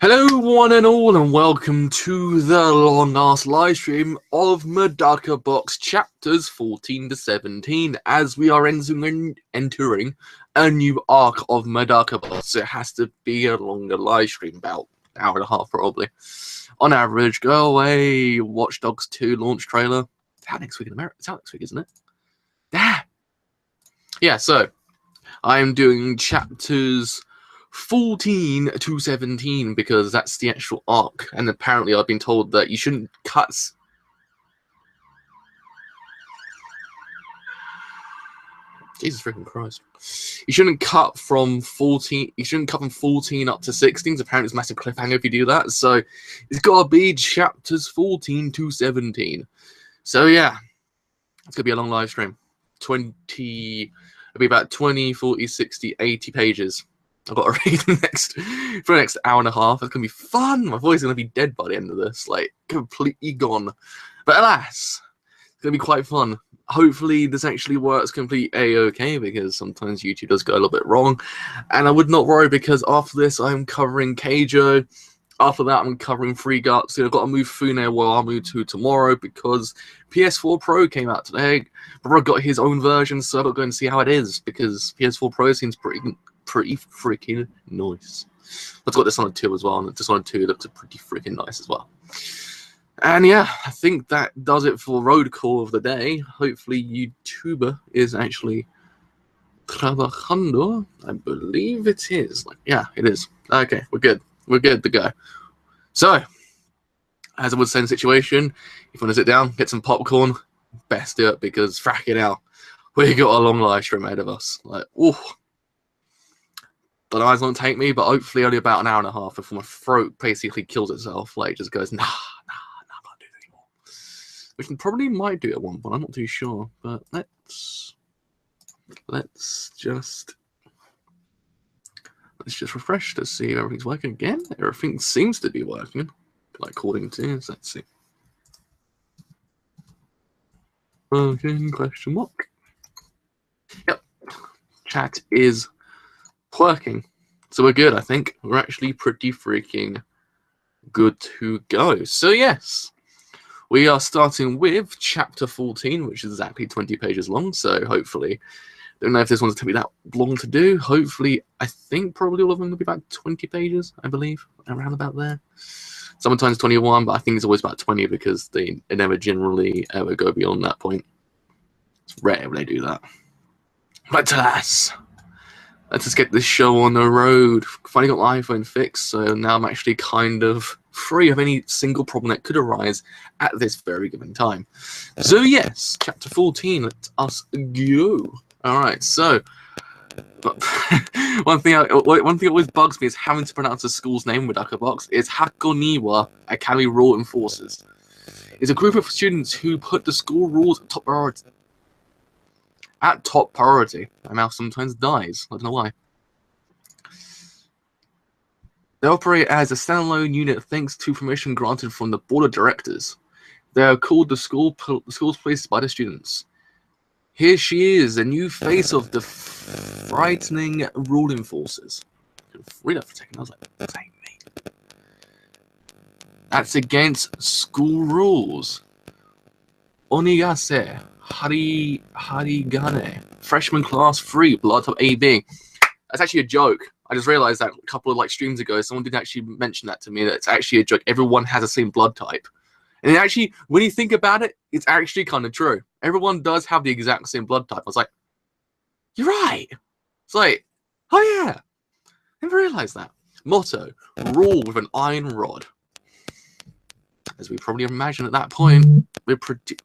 Hello one and all, and welcome to the long-ass live stream of Medaka Box chapters 14 to 17 as we are entering a new arc of Medaka Box. It has to be a longer live stream, about an hour and a half probably. On average, go away, Watch Dogs 2 launch trailer. It's out next week in America. It's out next week, isn't it? Yeah, so I'm doing chapters 14 to 17 because that's the actual arc, and apparently I've been told that you shouldn't cut Jesus freaking Christ. You shouldn't cut from 14 up to 16. Apparently it's a massive cliffhanger if you do that. So it's gotta be chapters 14 to 17. So yeah. It's gonna be a long live stream. It'll be about 20, 40, 60, 80 pages. I've got to read for the next hour and a half. It's going to be fun. My voice is going to be dead by the end of this. Like, completely gone. But alas, it's going to be quite fun. Hopefully, this actually works completely A-okay, because sometimes YouTube does go a little bit wrong. And I would not worry, because after this, I'm covering Keijo. After that, I'm covering Free Guts. So I've got to move Fune Wamu to tomorrow, because PS4 Pro came out today. Brother got his own version, so I've got to go and see how it is, because PS4 Pro seems pretty freaking nice. Let's got this on a 2 as well, and this on a 2 looks pretty freaking nice as well. And yeah, I think that does it for road call of the day. Hopefully YouTuber is actually trabajando. I believe it is. Yeah, it is. Okay, we're good. We're good to go. So, as I would say in the situation, if you want to sit down, get some popcorn, best do it, because frack it out. We got a long live stream ahead of us. Like, ooh. Don't know how long it'll take me, but hopefully only about an hour and a half before my throat basically kills itself. Like, just goes, nah, I can't do it anymore. Which probably might do at one point, I'm not too sure. But let's just refresh to see if everything's working again. Everything seems to be working, like according to, so let's see. Working, question mark. Yep. Chat is working. So we're good, I think. We're actually pretty freaking good to go. So yes, we are starting with chapter 14, which is exactly 20 pages long. So hopefully, don't know if this one's going to be that long to do. Hopefully, I think probably all of them will be about 20 pages, I believe, around about there. Sometimes 21, but I think it's always about 20 because they never generally ever go beyond that point. It's rare when they do that. But alas, let's just get this show on the road. Finally got my iPhone fixed, so now I'm actually kind of free of any single problem that could arise at this very given time. So yes, chapter 14, let us go. Alright, so one thing that always bugs me is having to pronounce the school's name with Medaka Box. It's Hakoniwa Academy Rule Enforcers. It's a group of students who put the school rules at top priority. My mouth sometimes dies. I don't know why. They operate as a standalone unit thanks to permission granted from the board of directors. They are called the school's police by the students. Here she is, a new face of the frightening rule enforcers. Read that for a second. I was like, that ain't me. That's against school rules. Onigase. Harigane. Freshman class 3, blood type AB. That's actually a joke. I just realized that a couple of streams ago, someone did actually mention that to me, that it's actually a joke. Everyone has the same blood type. And actually, when you think about it, it's actually kind of true. Everyone does have the exact same blood type. I was like, you're right. It's like, oh yeah. I never realized that. Motto, rule with an iron rod. As we probably imagine at that point, we're pretty...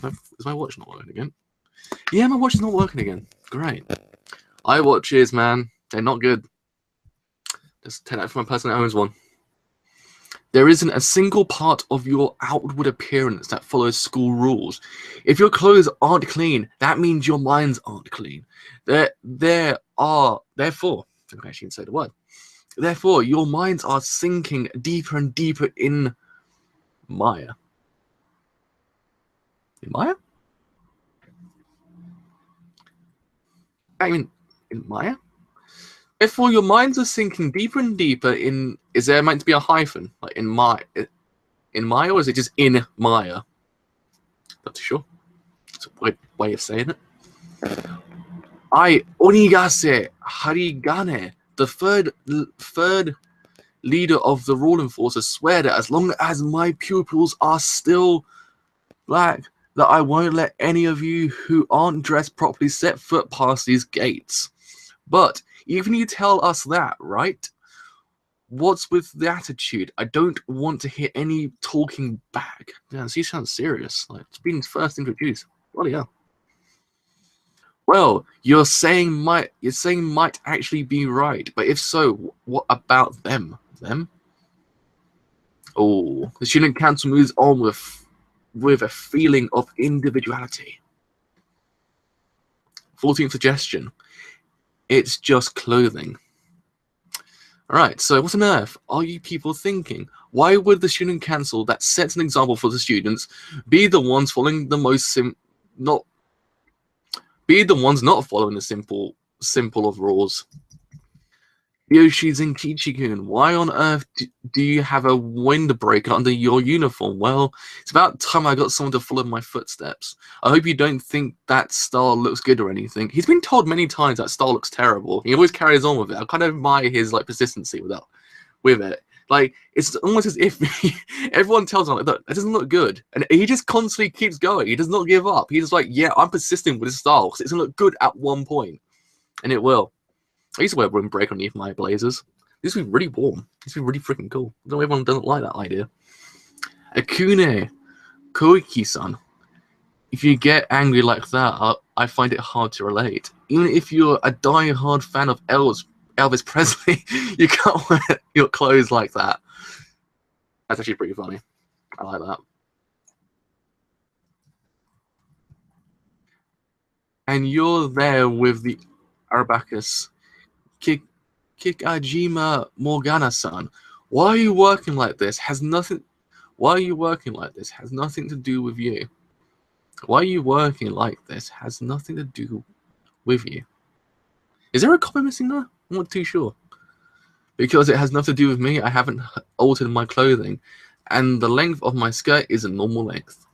Is my watch not working again? Yeah, my watch is not working again. Great. iWatches, man, they're not good. Just take that from a person that owns one. There isn't a single part of your outward appearance that follows school rules. If your clothes aren't clean, that means your minds aren't clean. Therefore, I actually say the word. Therefore, your minds are sinking deeper and deeper in Maya. In Maya? I mean, in Maya? Therefore, your minds are sinking deeper and deeper in. Is there meant to be a hyphen, like in Maya, or is it just in Maya? Not too sure. It's a weird way of saying it. I Onigase Harigane, the third leader of the ruling forces, swear that as long as my pupils are still black, that I won't let any of you who aren't dressed properly set foot past these gates. But even you tell us that, right? What's with the attitude? I don't want to hear any talking back. Yeah, she sounds serious. Like it's been first introduced. Bloody hell. Well, you're saying might actually be right, but if so, what about them? Them? Oh, the student council moves on with a feeling of individuality. 14th suggestion. It's just clothing. Alright, so what on earth are you people thinking? Why would the student council that sets an example for the students be the ones following the not following the simple of rules? Yoshi's and Kichikun, why on earth do you have a windbreaker under your uniform? Well, it's about time I got someone to follow my footsteps. I hope you don't think that style looks good or anything. He's been told many times that style looks terrible. He always carries on with it. I kind of admire his persistency with it. Like, it's almost as if everyone tells him, like, look, that doesn't look good. And he just constantly keeps going. He does not give up. He's like, yeah, I'm persistent with this style because it's going to look good at one point. And it will. I used to wear a windbreaker underneath my blazers. This would be really warm. This would be really freaking cool. I know everyone doesn't like that idea. Akune Koiki-san. If you get angry like that, I find it hard to relate. Even if you're a die-hard fan of Elvis Presley, you can't wear your clothes like that. That's actually pretty funny. I like that. And you're there with the Arabacus. Kikajima Morgana-san. Why are you working like this? Why are you working like this? Has nothing to do with you. Why are you working like this? Has nothing to do with you. Is there a copy missing there? I'm not too sure. Because it has nothing to do with me, I haven't altered my clothing. And the length of my skirt is a normal length.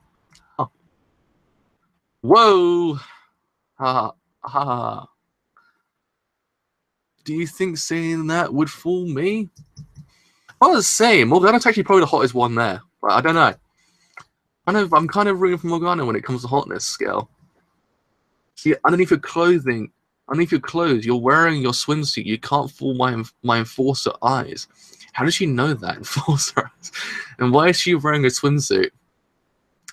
Huh. Whoa! Ha ha. Do you think saying that would fool me? I was saying, Morgana's actually probably the hottest one there. But I don't know. I'm kind of rooting for Morgana when it comes to hotness scale. See, underneath your clothes, you're wearing your swimsuit. You can't fool my enforcer eyes. How does she know that, enforcer eyes? And why is she wearing a swimsuit?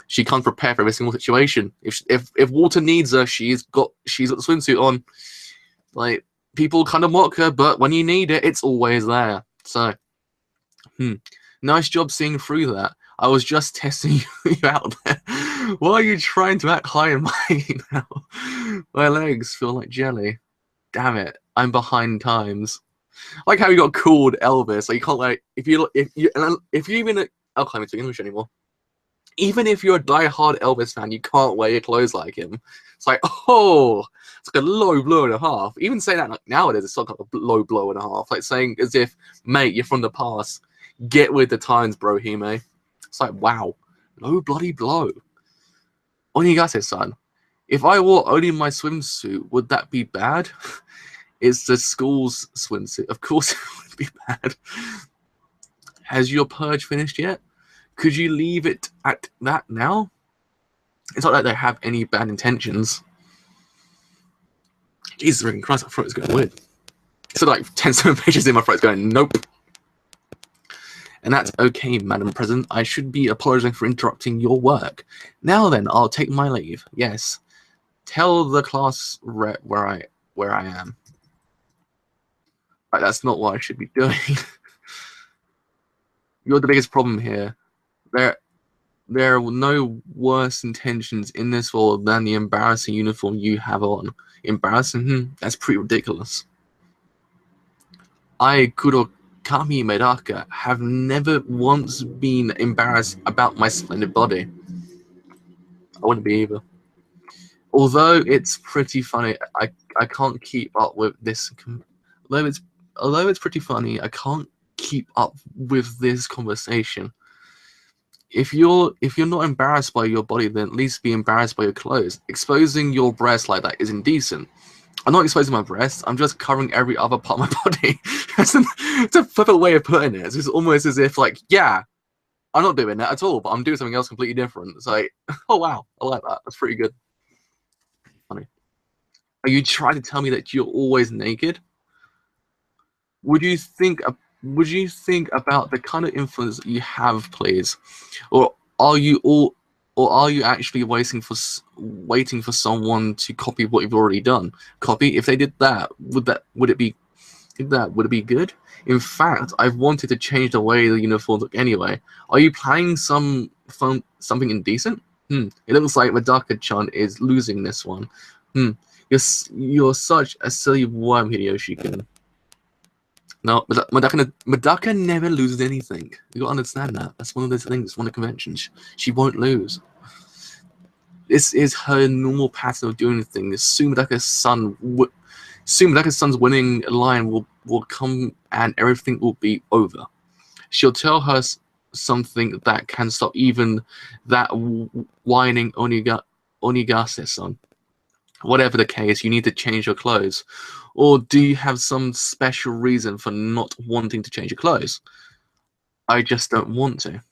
She can't prepare for every single situation. If water needs her, she's got the swimsuit on. Like, people kind of mock her, but when you need it, it's always there. So, nice job seeing through that. I was just testing you out there. Why are you trying to act high and mighty now? My legs feel like jelly. Damn it, I'm behind times. I like how you got called Elvis. Like, you can't if you even I'll climb into English anymore. Even if you're a die-hard Elvis fan, you can't wear your clothes like him. It's like, oh, it's like a low blow and a half. Even saying that nowadays, it's like a low blow and a half. Like saying as if, mate, you're from the past. Get with the times, bro, Hime. It's like, wow, low bloody blow. Onigase-san, if I wore only my swimsuit, would that be bad? It's the school's swimsuit. Of course it would be bad. Has your purge finished yet? Could you leave it at that now? It's not like they have any bad intentions. Jesus freaking Christ, my throat is going weird. So like 10 pages in, my throat's going, nope. And that's okay, Madam President. I should be apologizing for interrupting your work. Now then, I'll take my leave. Yes. Tell the class rep where I am. Right, that's not what I should be doing. You're the biggest problem here. There are no worse intentions in this world than the embarrassing uniform you have on. Embarrassing? That's pretty ridiculous. I, Kurokami Medaka, have never once been embarrassed about my splendid body. I wouldn't be either. Although it's pretty funny, I can't keep up with this. Although it's although it's pretty funny, I can't keep up with this conversation. If you're not embarrassed by your body, then at least be embarrassed by your clothes. Exposing your breast like that is indecent. I'm not exposing my breasts. I'm just covering every other part of my body. It's a perfect way of putting it. It's almost as if, like, yeah, I'm not doing that at all, but I'm doing something else completely different. It's like, oh wow, I like that. That's pretty good. Funny. Are you trying to tell me that you're always naked? Would you think about the kind of influence that you have, please, or are you actually waiting for someone to copy what you've already done? Copy. If they did that, would it be good? In fact, I've wanted to change the way the uniforms look anyway. Are you planning something indecent? It looks like Medaka-chan is losing this one. You're such a silly worm, Hideyoshi-kun. No, Medaka never loses anything. You gotta understand that. That's one of those things, one of the conventions. She won't lose. This is her normal pattern of doing things. Soon Medaka's son's winning line will come and everything will be over. She'll tell her something that can stop even that whining Onigase-san. Whatever the case, you need to change your clothes. Or do you have some special reason for not wanting to change your clothes? I just don't want to.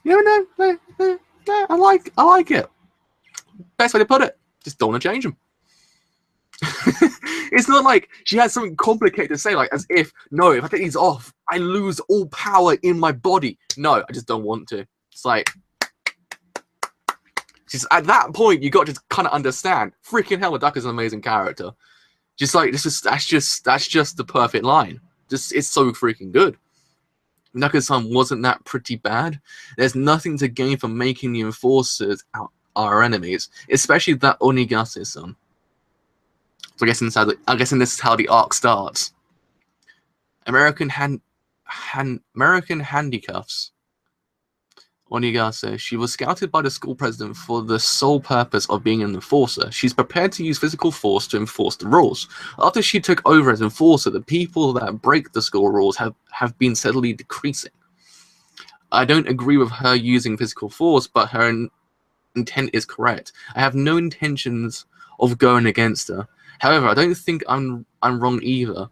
No, I like it. Best way to put it. Just don't want to change them. It's not like she has something complicated to say, like as if, no, if I take these off, I lose all power in my body. No, I just don't want to. It's like, at that point, you got to kind of understand. Freaking hell, Medaka's an amazing character. Just like that's just the perfect line. It's so freaking good. Medaka-san wasn't that pretty bad. There's nothing to gain from making the enforcers our enemies, especially that Onigase-san. So I guess this is how the arc starts. American handcuffs. Onigase. She was scouted by the school president for the sole purpose of being an enforcer. She's prepared to use physical force to enforce the rules. After she took over as enforcer, the people that break the school rules have been steadily decreasing. I don't agree with her using physical force, but her intent is correct. I have no intentions of going against her. However, I don't think I'm wrong either.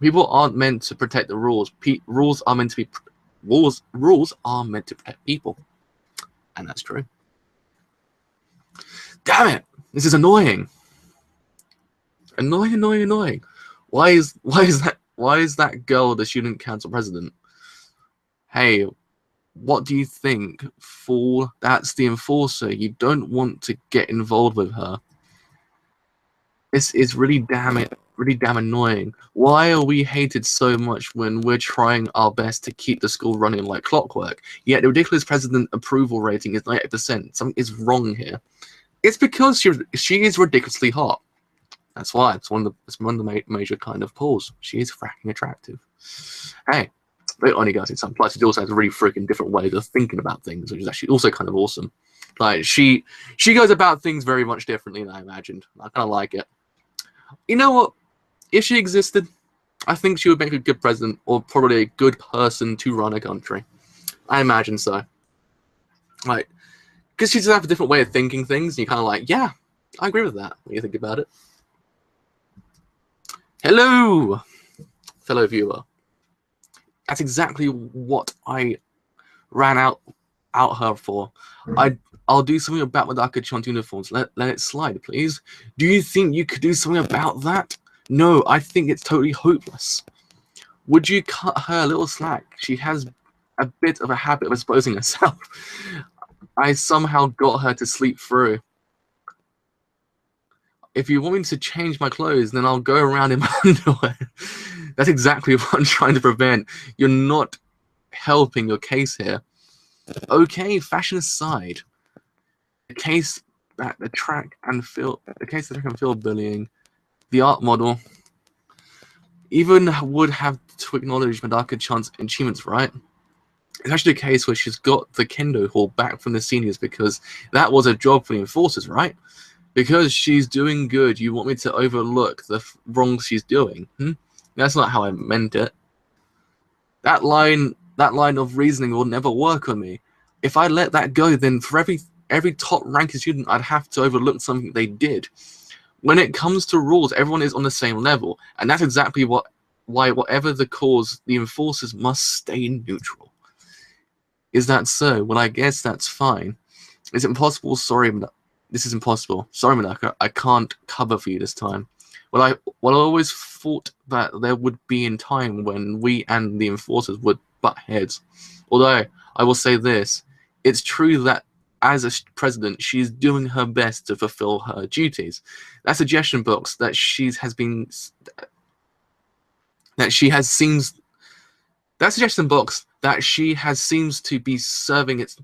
People aren't meant to protect the rules. Rules are meant to protect people, and that's true. Damn it! This is annoying. Annoying. Why is that girl the student council president? Hey, what do you think, fool? That's the enforcer. You don't want to get involved with her. This is really damn annoying. Why are we hated so much when we're trying our best to keep the school running like clockwork? Yet the ridiculous president approval rating is 98%. Something is wrong here. It's because she is ridiculously hot. That's why it's one of the major kind of pulls. She is fracking attractive. Hey, very Onigase-san. Plus, she also has a really freaking different way of thinking about things, which is actually also kind of awesome. Like she goes about things very much differently than I imagined. I kind of like it. You know what? If she existed, I think she would make a good president, or probably a good person to run a country. I imagine so. Like, because she just has a different way of thinking things, and you're kind of like, yeah, I agree with that when you think about it. Hello, fellow viewer. That's exactly what I ran out her for. I'll do something about Medaka-chan's uniforms. Let it slide, please. Do you think you could do something about that? No, I think it's totally hopeless. Would you cut her a little slack? She has a bit of a habit of exposing herself. I somehow got her to sleep through. If you want me to change my clothes, then I'll go around in my underwear. That's exactly what I'm trying to prevent. You're not helping your case here. Okay, fashion aside. The case that the track and field bullying, the art model, even would have to acknowledge Medaka-chan's achievements, right? It's actually a case where she's got the kendo hall back from the seniors because that was a job for the enforcers, right? Because she's doing good, you want me to overlook the wrongs she's doing? That's not how I meant it. That line of reasoning will never work on me. If I let that go, then for every top-ranking student, I'd have to overlook something they did. When it comes to rules, everyone is on the same level, and that's exactly why whatever the cause, the enforcers must stay neutral. Is that so? Well, I guess that's fine. Is it impossible? Sorry, this is impossible. Sorry, Medaka, I can't cover for you this time. Well, I always thought that there would be a time when we and the enforcers would butt heads. Although, I will say this, it's true that as a president, she's doing her best to fulfill her duties. That suggestion box that she has seems to be serving its...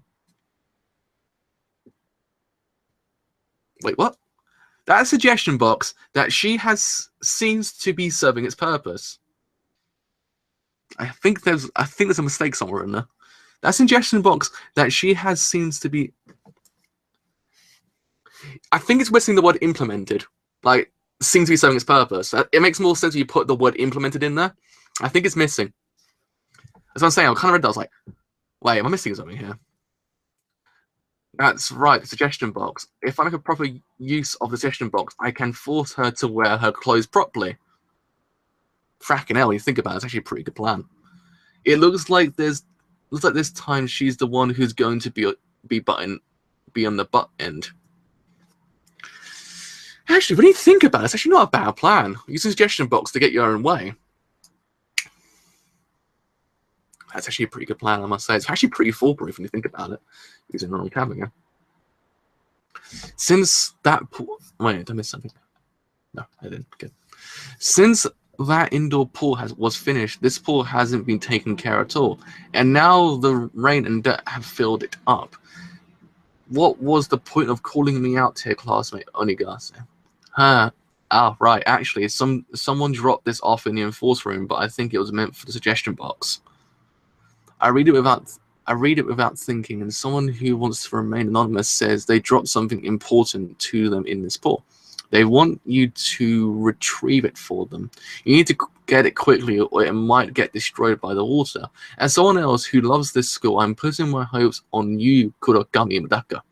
Wait, what? That suggestion box that she has seems to be serving its purpose. I think there's a mistake somewhere in there. That suggestion box that she has seems to be... I think it's missing the word implemented. Like, seems to be serving its purpose. It makes more sense if you put the word implemented in there. I think it's missing. That's what I'm saying. I kind of read that. I was like, wait, am I missing something here? That's right, the suggestion box. If I make a proper use of the suggestion box, I can force her to wear her clothes properly. Fracking hell, when you think about it, it's actually a pretty good plan. It looks like this time she's the one who's going to be on the butt end. Actually, when you think about it, it's actually not a bad plan. Use the suggestion box to get your own way. That's actually a pretty good plan, I must say. It's actually pretty foolproof when you think about it. Using normal cab again. Since that... Wait, did I miss something? No, I didn't. Good. Since that indoor pool was finished, this pool hasn't been taken care of at all. And now the rain and dirt have filled it up. What was the point of calling me out here, classmate Onigase? Right. Actually, someone dropped this off in the enforce room, but I think it was meant for the suggestion box. I read it without thinking, and someone who wants to remain anonymous says they dropped something important to them in this pool. They want you to retrieve it for them. You need to get it quickly, or it might get destroyed by the water. As someone else who loves this school, I'm putting my hopes on you, Kurogami Medaka,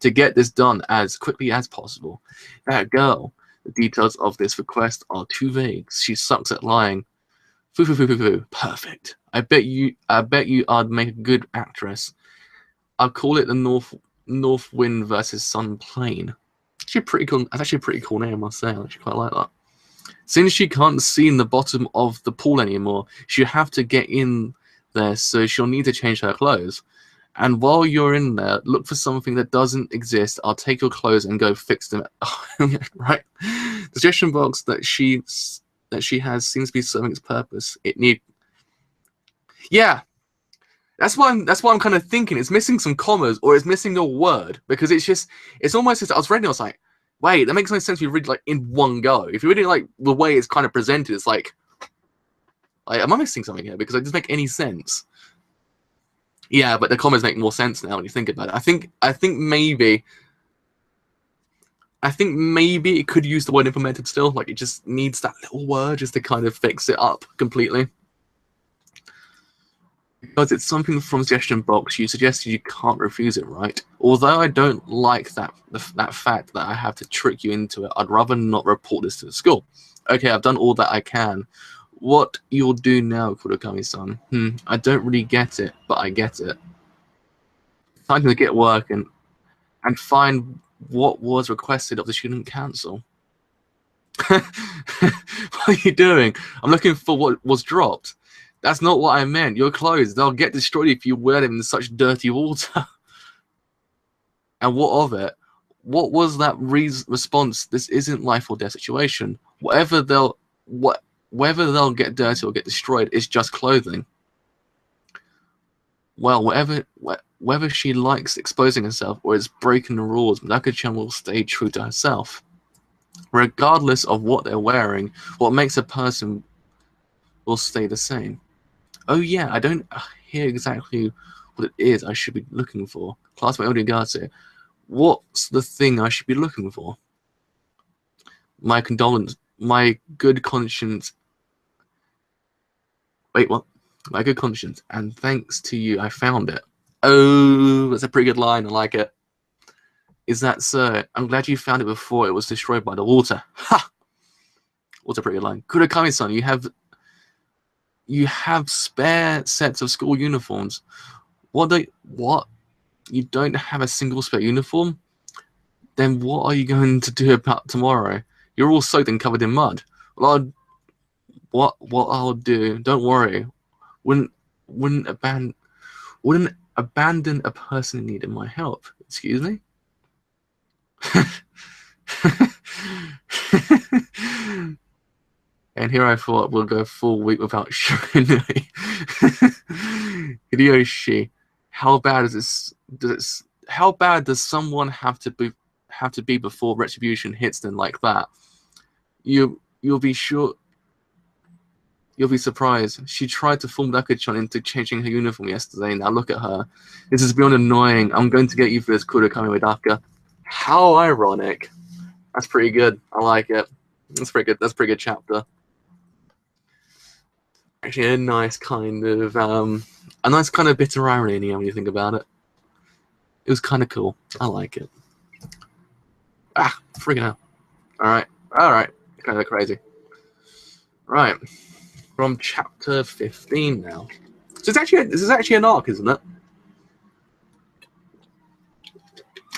to get this done as quickly as possible. That girl, the details of this request are too vague. She sucks at lying. Perfect. I bet you I'd make a good actress. I'll call it the North Wind versus Sun Plane. Actually pretty cool. That's actually a pretty cool name, I must say. I actually quite like that. Since she can't see in the bottom of the pool anymore, she'll have to get in there, so she'll need to change her clothes. And while you're in there, look for something that doesn't exist. I'll take your clothes and go fix them. Right. The suggestion box that she has seems to be serving its purpose. Yeah. That's why I'm kind of thinking it's missing some commas, or it's missing a word, because it's almost as I was reading, I was like, wait, that makes no sense if you read like in one go. If you read it like the way it's kind of presented, it's like am I missing something here? Because it doesn't make any sense. Yeah, but the commas make more sense now when you think about it. I think maybe it could use the word implemented still. Like, it just needs that little word just to kind of fix it up completely. Because it's something from suggestion box, you suggested you can't refuse it, right? Although I don't like that fact that I have to trick you into it, I'd rather not report this to the school. Okay, I've done all that I can. What you'll do now, Kurokami-san? I don't really get it, but I get it. Time to get working and find what was requested of the student council. What are you doing? I'm looking for what was dropped. That's not what I meant. Your clothes, they'll get destroyed if you wear them in such dirty water. And what of it? What was that response? This isn't life or death situation. Whether they'll get dirty or get destroyed is just clothing. Well, whether she likes exposing herself or is breaking the rules, Medaka-chan will stay true to herself. Regardless of what they're wearing, what makes a person will stay the same. Oh yeah, I don't hear exactly what it is I should be looking for. Classmate Onigase, what's the thing I should be looking for? My condolence. My good conscience. Wait, what? My good conscience. And thanks to you, I found it. Oh, that's a pretty good line. I like it. Is that so? I'm glad you found it before it was destroyed by the water. Ha! What's a pretty good line? Kurakami-san, you have spare sets of school uniforms. What? You don't have a single spare uniform? Then what are you going to do about tomorrow? You're all soaked and covered in mud. Well, what I'll do? Don't worry. Wouldn't abandon a person in need of my help. Excuse me. And here I thought we'll go a full week without Shiranui. Hideyoshi, how bad does someone have to be before retribution hits them like that? You'll be surprised. She tried to fool Medaka-chan into changing her uniform yesterday. Now look at her. This is beyond annoying. I'm going to get you for this, Kurakami Medaka. How ironic. That's pretty good. I like it. That's pretty good. That's a pretty good chapter. Actually, a nice kind of bitter irony when you think about it. It was kind of cool. I like it. Ah, freaking hell. All right. Kind of crazy. Right, from chapter 15 now. So this is actually an arc, isn't it?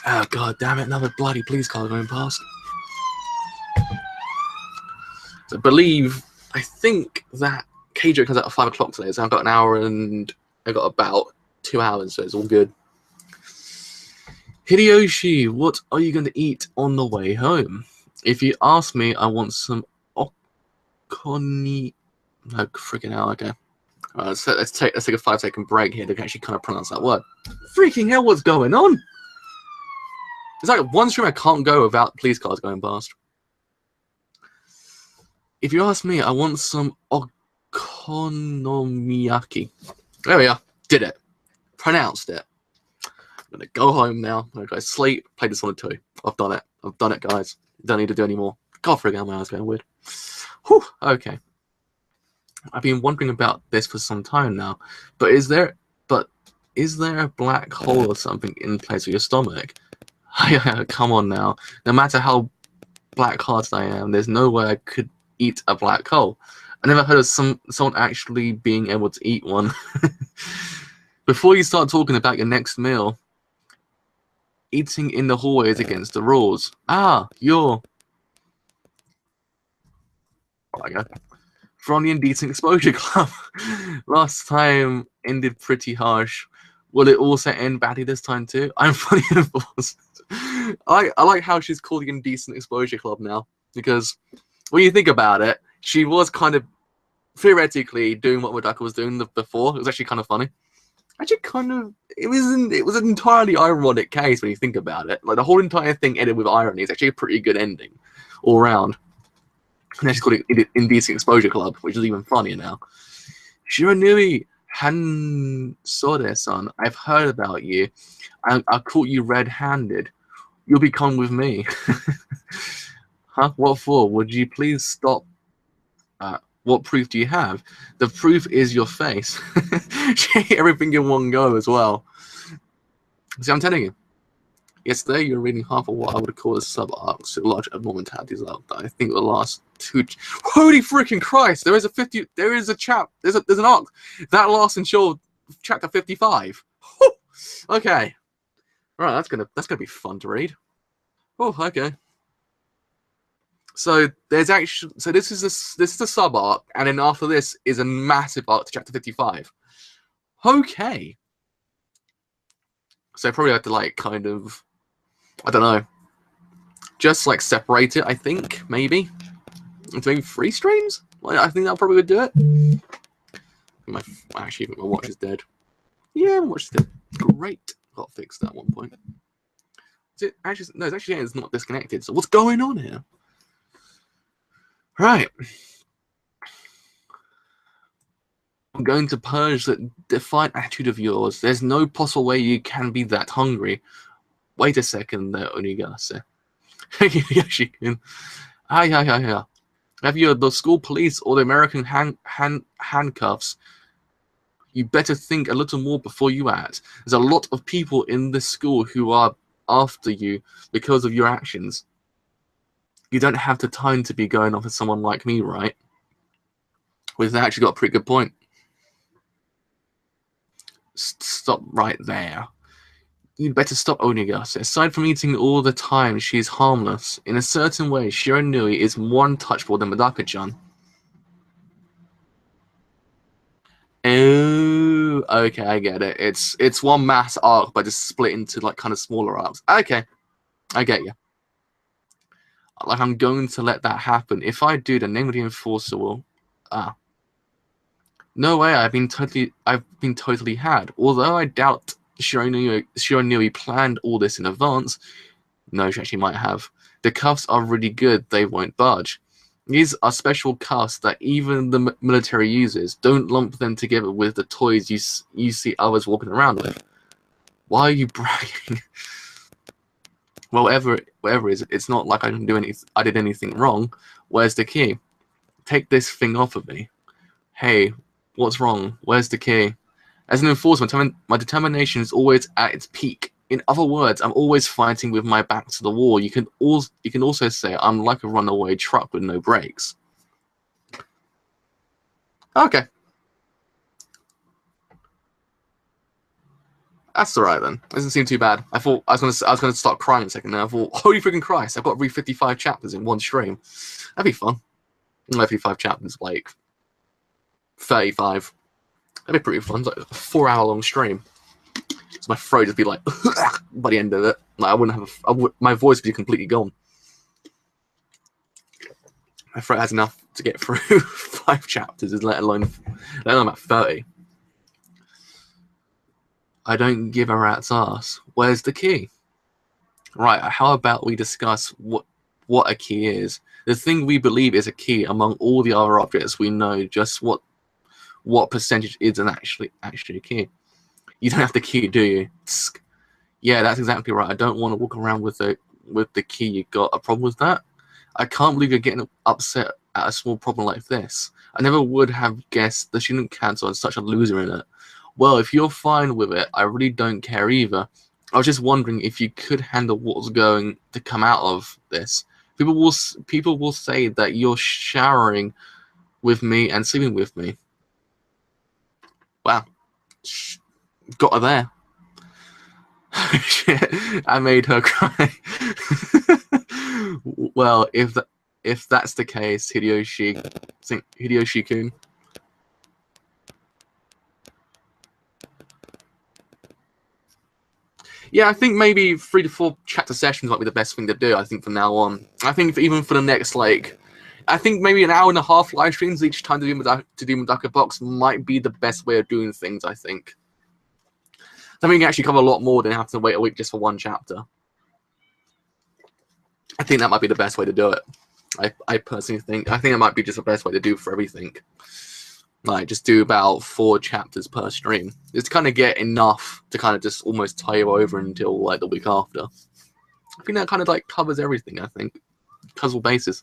Oh god damn it! Another bloody police car going past. So I think that Keijo comes out at 5 o'clock today, so I've got an hour and I've got about 2 hours, so it's all good. Hideyoshi, what are you going to eat on the way home? If you ask me, I want some okoni. No, freaking hell, okay. So let's take a 5-second break here to actually kind of pronounce that word. Freaking hell, what's going on? It's like one stream I can't go without police cars going past. If you ask me, I want some okonomiyaki. There we are. Did it. Pronounced it. I'm going to go home now. I'm going to go sleep. Play this one too. I've done it. I've done it, guys. Don't need to do any more. God, friggin' hell, my eyes going weird. Whew. Okay. I've been wondering about this for some time now. But is there a black hole or something in place of your stomach? Come on now. No matter how black-hearted I am, there's no way I could eat a black hole. I never heard of someone actually being able to eat one. Before you start talking about your next meal, eating in the hallway is against the rules. Ah, you're... From the Indecent Exposure Club. Last time ended pretty harsh. Will it also end badly this time too? I'm fully enforced. I like how she's called the Indecent Exposure Club now, because when you think about it, she was kind of theoretically doing what Medaka was doing before. It was actually kind of funny. Actually, it was an entirely ironic case when you think about it. Like the whole entire thing ended with irony. It's actually a pretty good ending, all round. And then she's called it Indecent Exposure Club, which is even funnier now. Shiranui Hansore-san, I've heard about you. I caught you red-handed. You'll be coming with me. Huh? What for? Would you please stop? What proof do you have? The proof is your face. Everything in one go as well. See, I'm telling you. Yesterday, you were reading half of what I would call a sub-arc, so large abnormalities that I think the last two... Holy freaking Christ! There's an arc that lasts until chapter 55. Okay. Right, that's gonna be fun to read. Oh, okay. So this is a sub-arc, and then after this is a massive arc to chapter 55. Okay. So I probably have to like kind of, I don't know, just like separate it. I think maybe it's maybe 3 streams. Like, I think that probably would do it. Actually, my watch is dead. Yeah, my watch is dead. Great, got fixed at one point. Is it actually? No, it's not disconnected. So what's going on here? Right. I'm going to purge that defiant attitude of yours. There's no possible way you can be that hungry. Wait a second there, Onigase. Hi. Have you the school police or the American handcuffs? You better think a little more before you act. There's a lot of people in this school who are after you because of your actions. You don't have the time to be going after someone like me, right? We've actually got a pretty good point. Stop right there. You better stop owning us. Aside from eating all the time, she's harmless. In a certain way, Shiranui is more untouchable than Medaka-chan. Oh, okay, I get it. It's one mass arc, but just split into like kind of smaller arcs. Okay, I get you. Like I'm going to let that happen. If I do, the name of the enforcer will. No way. I've been totally had. Although I doubt Shiranui planned all this in advance. No, she actually might have. The cuffs are really good. They won't budge. These are special cuffs that even the military uses. Don't lump them together with the toys you see others walking around with. Why are you bragging? Well, whatever it is, it's not like I did anything wrong. Where's the key? Take this thing off of me. Hey, what's wrong? Where's the key? As an enforcer, my determination is always at its peak. In other words, I'm always fighting with my back to the wall. You can also say I'm like a runaway truck with no brakes. Okay. That's alright then. Doesn't seem too bad. I thought I was gonna start crying in a second. And I thought, holy freaking Christ! I've got to read 55 chapters in one stream. That'd be fun. 55 chapters, like 35. That'd be pretty fun. It's like a 4-hour-long stream. So my throat would be like by the end of it. Like I wouldn't have. My voice would be completely gone. My throat has enough to get through 5 chapters, let alone about 30. I don't give a rat's ass. Where's the key? Right, how about we discuss what a key is? The thing we believe is a key among all the other objects we know just what percentage is actually a key. You don't have the key, do you? Yeah, that's exactly right. I don't want to walk around with the key. You got a problem with that? I can't believe you're getting upset at a small problem like this. I never would have guessed the student council is such a loser in it. Well, if you're fine with it, I really don't care either. I was just wondering if you could handle what's going to come out of this. People will say that you're showering with me and sleeping with me. Wow. Got her there. Shit, I made her cry. Well, if that's the case, Hideyoshi-kun. Yeah, I think maybe 3 to 4 chapter sessions might be the best thing to do. I think from now on. I think even for the next I think maybe an hour and a half live streams each time to do Medaka Box might be the best way of doing things. I think. I think you can actually cover a lot more than having to wait a week just for one chapter. I think that might be the best way to do it. I personally think. I think it might be just the best way to do for everything. Like, just do about 4 chapters per stream. Just kind of get enough to kind of just almost tie you over until, like, the week after. I think that kind of, like, covers everything, I think. Covers all bases.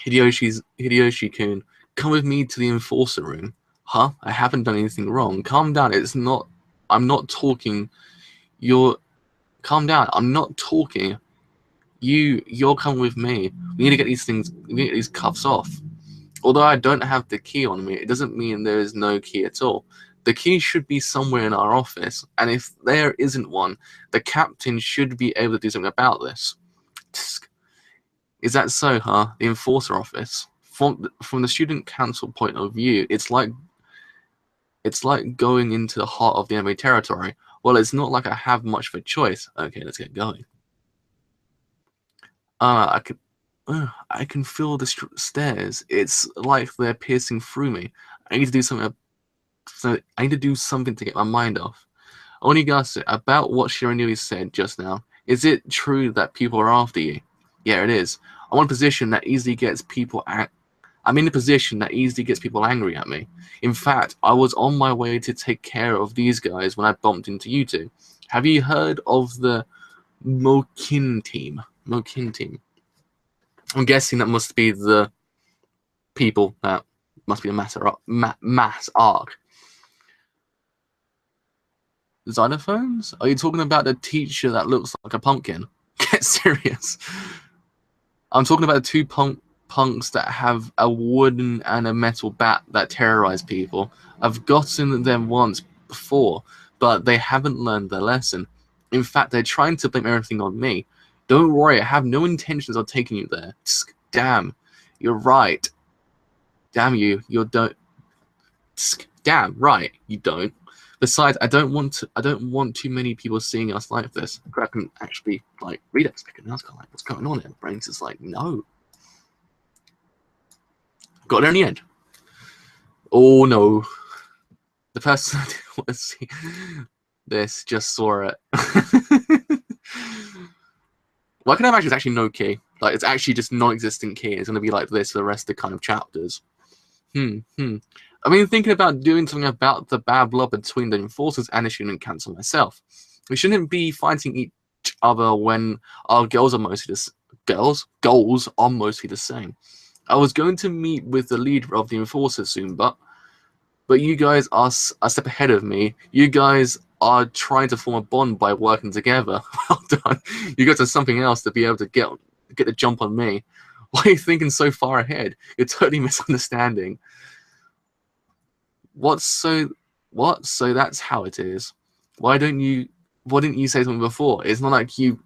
Hideyoshi-kun, come with me to the enforcer room. Huh? I haven't done anything wrong. Calm down. I'm not talking. Calm down. I'm not talking. You're coming with me. We need to get these cuffs off. Although I don't have the key on me, it doesn't mean there is no key at all. The key should be somewhere in our office, and if there isn't one, the captain should be able to do something about this. Is that so, huh? The enforcer office. From the student council point of view, it's like going into the heart of the enemy territory. Well, it's not like I have much of a choice. Okay, let's get going. I can feel the stairs. It's like they're piercing through me. I need to do something. So I need to do something to get my mind off. Onigase, about what Shiranui said just now. Is it true that people are after you? Yeah, it is. I'm in a position that easily gets people angry at me. In fact, I was on my way to take care of these guys when I bumped into you two. Have you heard of the Mokin team? Mokin team. I'm guessing that must be the people that must be the mass arc. Xylophones? Are you talking about the teacher that looks like a pumpkin? Get serious. I'm talking about the two punks that have a wooden and a metal bat that terrorize people. I've gotten them once before, but they haven't learned their lesson. In fact, they're trying to blame everything on me. Don't worry, I have no intentions of taking you there. Damn, you're right. Damn you don't. Damn right, you don't. Besides, I don't want too many people seeing us like this. I can actually like read it and I was kind of like, what's going on here? Brain's just like, no. Got there in the end. Oh no. The person that didn't want to see this just saw it. Well, I can imagine it's actually no key. Like it's actually just non-existent key. It's gonna be like this for the rest of the kind of chapters. I've been thinking about doing something about the bad blood between the enforcers and the student council myself. We shouldn't be fighting each other when our goals are mostly the same. I was going to meet with the leader of the enforcers soon, but you guys are a step ahead of me. You guys are trying to form a bond by working together. Well done. You guys are something else to be able to get the jump on me. Why are you thinking so far ahead? You're totally misunderstanding. What? So that's how it is. Why didn't you say something before? It's not like you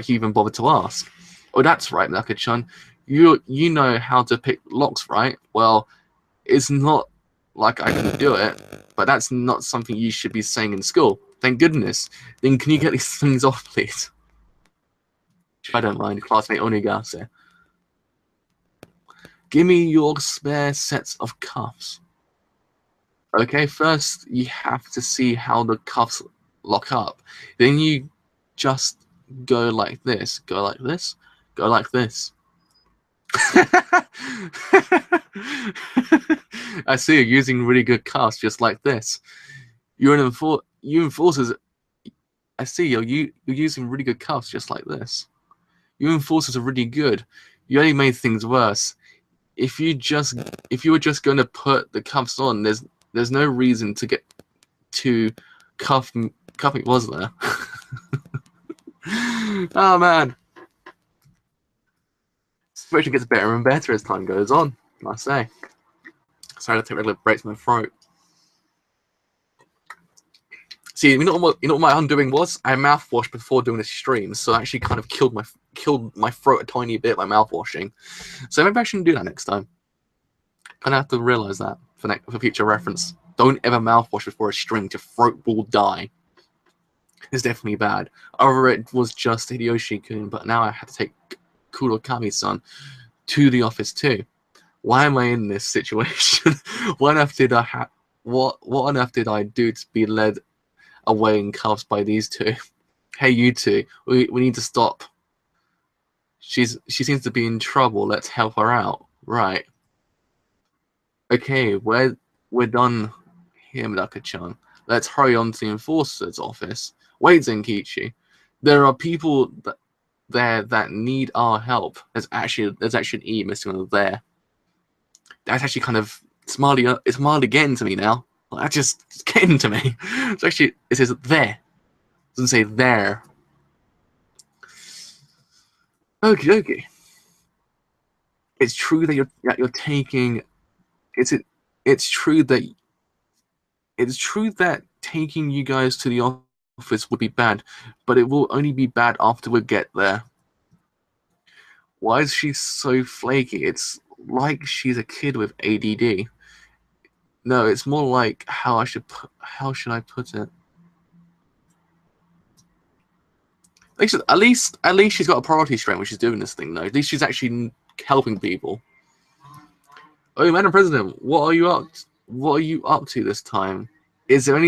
even bothered to ask. Oh, that's right, Medaka-chan. You know how to pick locks, right? Well, it's not like I can do it, but that's not something you should be saying in school. Thank goodness. Then can you get these things off, please? I don't mind, classmate Onigase. Give me your spare sets of cuffs. Okay, first you have to see how the cuffs lock up. Then you just go like this, go like this, go like this. I see you're using really good cuffs just like this. You enforcers. I see you're using really good cuffs just like this. You enforcers are really good. You only made things worse. If you were just going to put the cuffs on, there's no reason to get to cuff me, was there? Oh man, situation gets better and better as time goes on. I must say. Sorry, I take regular breaks in my throat. See, you know what my undoing was? I mouthwashed before doing this stream, so I actually kind of killed my throat a tiny bit by mouthwashing. So maybe I shouldn't do that next time. Kind of have to realize that for future reference. Don't ever mouthwash before a stream. Your throat will die. It's definitely bad. However, it was just Hideyoshi-kun, but now I had to take Kurokami-san to the office too. Why am I in this situation? What on earth did I do to be led away in cuffs by these two? Hey, you two, we need to stop. She seems to be in trouble. Let's help her out. Right. Okay, we're done here, Medaka-chan. Let's hurry on to the enforcer's office. Wait, Zenkichi. There are people there that need our help. There's actually an E missing on there. That's actually kind of it's mildly getting to me now. That's just getting to me. It's actually, it says there. It doesn't say there. Okay. It's true that you're taking. It's true that taking you guys to the office would be bad, but it will only be bad after we get there. Why is she so flaky? It's like she's a kid with ADD. No, it's more like how should I put it? At least she's got a priority strength when she's doing this thing, though. At least she's actually helping people. Oh, Madam President, what are you up to this time? Is there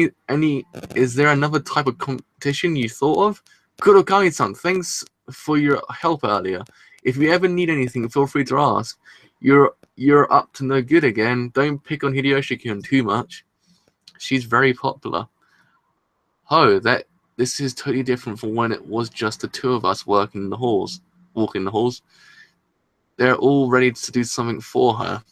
is there another type of competition you thought of? Kurokami-san, thanks for your help earlier. If you ever need anything, feel free to ask. You're up to no good again. Don't pick on Hideyoshi-kun too much. She's very popular. Oh, this is totally different from when it was just the two of us walking the halls. They're all ready to do something for her.